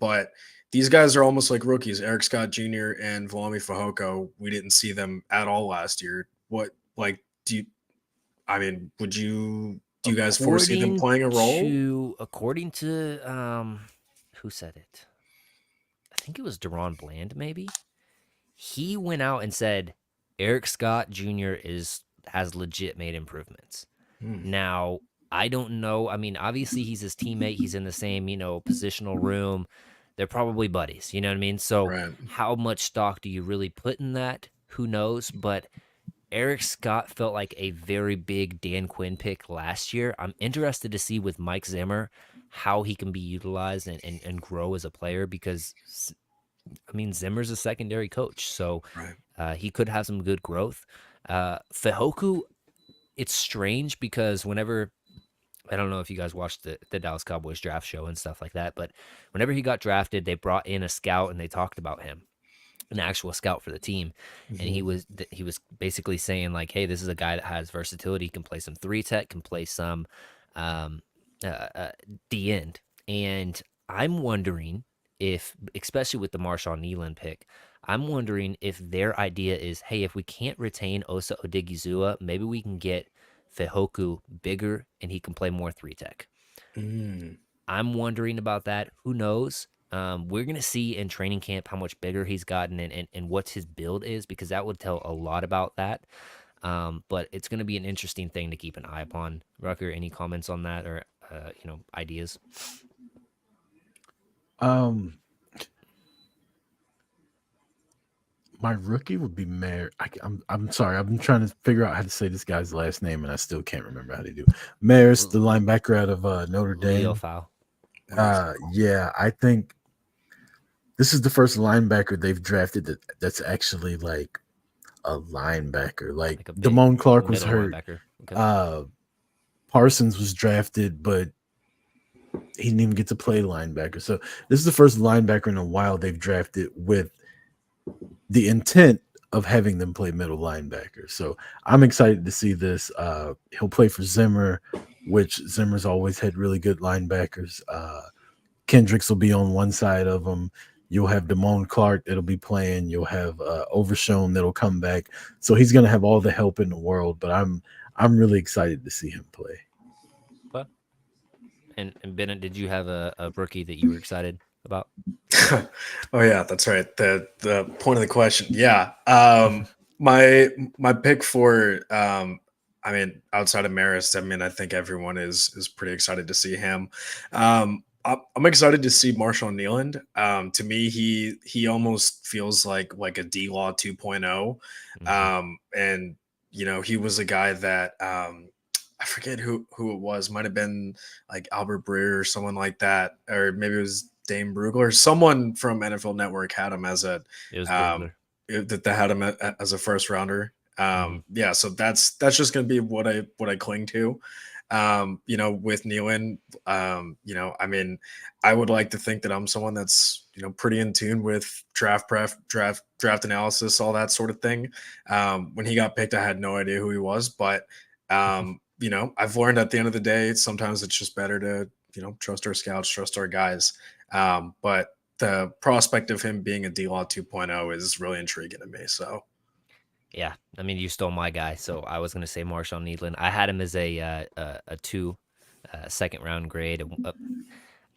But these guys are almost like rookies. Eric Scott Jr. and Valami Fahoko. We didn't see them at all last year. What like do you? I mean, do you guys foresee them According playing a role? according to who said it? I think it was Deron Bland, maybe. He went out and said Eric Scott Jr. is has legit made improvements. Hmm, Now, I don't know. I mean, obviously he's his teammate. He's in the same, positional room. They're probably buddies. You know what I mean? So, right. how much stock do you really put in that? Who knows? But Eric Scott felt like a very big Dan Quinn pick last year. I'm interested to see with Mike Zimmer how he can be utilized and grow as a player because, I mean, Zimmer's a secondary coach. So, Right. he could have some good growth. Fahoku, it's strange because whenever I don't know if you guys watched the Dallas Cowboys draft show and stuff like that, but whenever he got drafted, they brought in a scout and they talked about him, an actual scout for the team, and Mhm. he was basically saying like, "Hey, this is a guy that has versatility. Can play some three tech, can play some um, D end." And I'm wondering if, especially with the Marshawn Nealon pick, I'm wondering if their idea is, hey, if we can't retain Osa Odigizua, maybe we can get Fehoku bigger and he can play more three tech. Mm. I'm wondering about that. Who knows? We're going to see in training camp how much bigger he's gotten and what his build is, because that would tell a lot about that. But it's going to be an interesting thing to keep an eye upon. Rucker, any comments on that or, ideas? Um, my rookie would be Mayor. I'm sorry. I'm trying to figure out how to say this guy's last name, and I still can't remember how to do. Maris, the linebacker out of Notre Leo Dame. Foul. Yeah, I think this is the first linebacker they've drafted that's actually like a linebacker. Like Like a bit Damone Clark was middle hurt. linebacker. Okay. Uh, Parsons was drafted, but he didn't even get to play linebacker. So this is the first linebacker in a while they've drafted with the intent of having them play middle linebacker. So I'm excited to see this. He'll play for Zimmer, which Zimmer's always had really good linebackers. Kendricks will be on one side of him. You'll have Damone Clark that'll be playing. You'll have Overshown that'll come back. So he's going to have all the help in the world. But I'm really excited to see him play. Well, and Bennett, did you have a rookie that you were excited about? Oh yeah, that's right. The point of the question. Yeah. My pick for I mean, outside of Marist, I mean, I think everyone is pretty excited to see him. I'm excited to see Marshall Nealand. To me, he almost feels like a D Law 2.0. Hmm. And he was a guy that I forget who it was. Might have been like Albert Breer or someone like that, or maybe it was Dame Brugler. Someone from NFL Network had him as a It was um, Brugler. that they had him as a first rounder. Hmm. Yeah, so that's just going to be what I cling to. With Nealon, I mean, I would like to think that I'm someone that's pretty in tune with draft analysis, all that sort of thing. When he got picked, I had no idea who he was, but I've learned at the end of the day, sometimes it's just better to trust our scouts, trust our guys. But the prospect of him being a D-Law 2.0 is really intriguing to me. So Yeah, I mean, you stole my guy, so I was gonna say Marshawn Needland. I had him as a two, second round grade.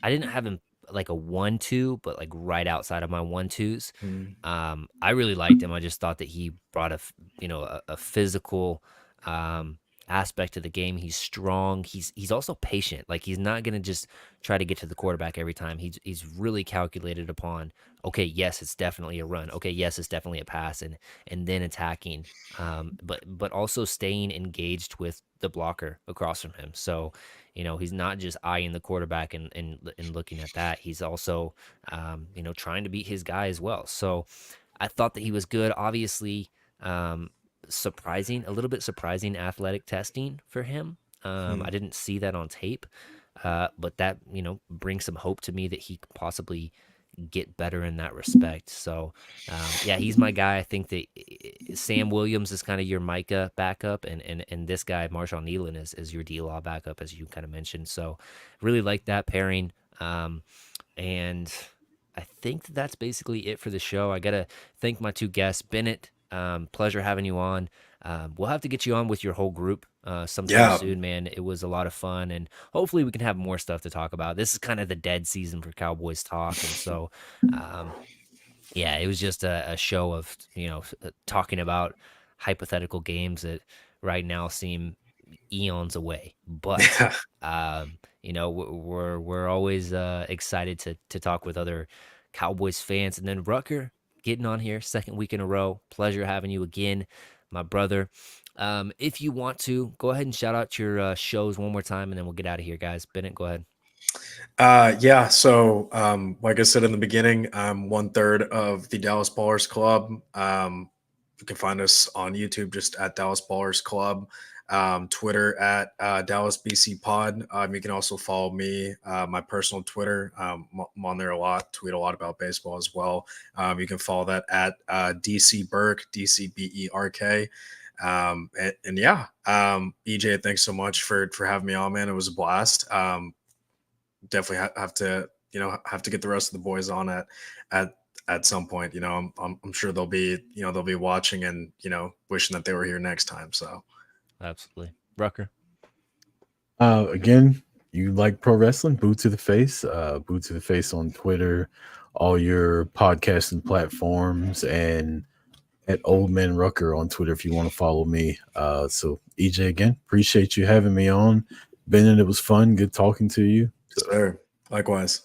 I didn't have him like a 1-2, but like right outside of my 1-2s. mm, I really liked him. I just thought that he brought a physical um, aspect to the game. He's strong. He's also patient. Like he's not gonna just try to get to the quarterback every time. He's really calculated upon. Okay, yes, it's definitely a run. Okay, yes, it's definitely a pass, and then attacking. But also staying engaged with the blocker across from him. So he's not just eyeing the quarterback and looking at that. He's also, trying to beat his guy as well. So I thought that he was good. Obviously, um, a little bit surprising athletic testing for him. I mm. didn't see that on tape, but that, brings some hope to me that he could possibly get better in that respect. So, yeah, he's my guy. I think that Sam Williams is kind of your Micah backup, and this guy Marshawn Nealon is your D Law backup, as you kind of mentioned. So, really like that pairing. And I think that's basically it for the show. I gotta thank my two guests, Bennett. Pleasure having you on. We'll have to get you on with your whole group sometime Yeah, soon, man. It was a lot of fun, and hopefully we can have more stuff to talk about. This is kind of the dead season for Cowboys talk, and so um, yeah, it was just a show of talking about hypothetical games that right now seem eons away. But yeah, we're always excited to talk with other Cowboys fans. And then Rucker getting on here second week in a row. Pleasure having you again, my brother. If you want to go ahead and shout out your shows one more time, and then we'll get out of here, guys. Bennett, go ahead. yeah. So, like I said in the beginning, I'm one third of the Dallas Ballers Club. You can find us on YouTube just at Dallas Ballers Club, Twitter at Dallas BC Pod. You can also follow me, my personal Twitter. I'm on there a lot, tweet a lot about baseball as well. You can follow that at DC Burke, DCBERK. And yeah, EJ, thanks so much for having me on, man. It was a blast. Definitely have to get the rest of the boys on at at some point. I'm sure they'll be watching and wishing that they were here next time. So Absolutely. Rucker. Again, you like pro wrestling? Boot to the face. Boot to the face on Twitter, all your podcasting platforms, and at Old Man Rucker on Twitter if you want to follow me. So EJ, again, appreciate you having me on. Bennett, it was fun. Good talking to you. So, sure, likewise.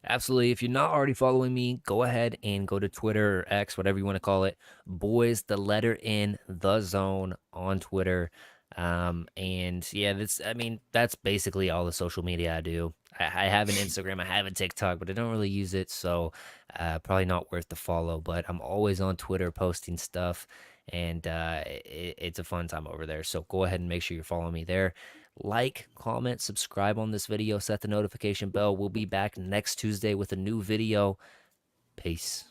Absolutely. If you're not already following me, go ahead and go to Twitter or X, whatever you want to call it. Boys, the letter in the zone on Twitter. And yeah, that's basically all the social media I do. I have an Instagram, I have a TikTok, but I don't really use it. So probably not worth the follow, but I'm always on Twitter posting stuff. And it's a fun time over there. So go ahead and make sure you're following me there. Like, comment, subscribe on this video, set the notification bell. We'll be back next Tuesday with a new video. Peace.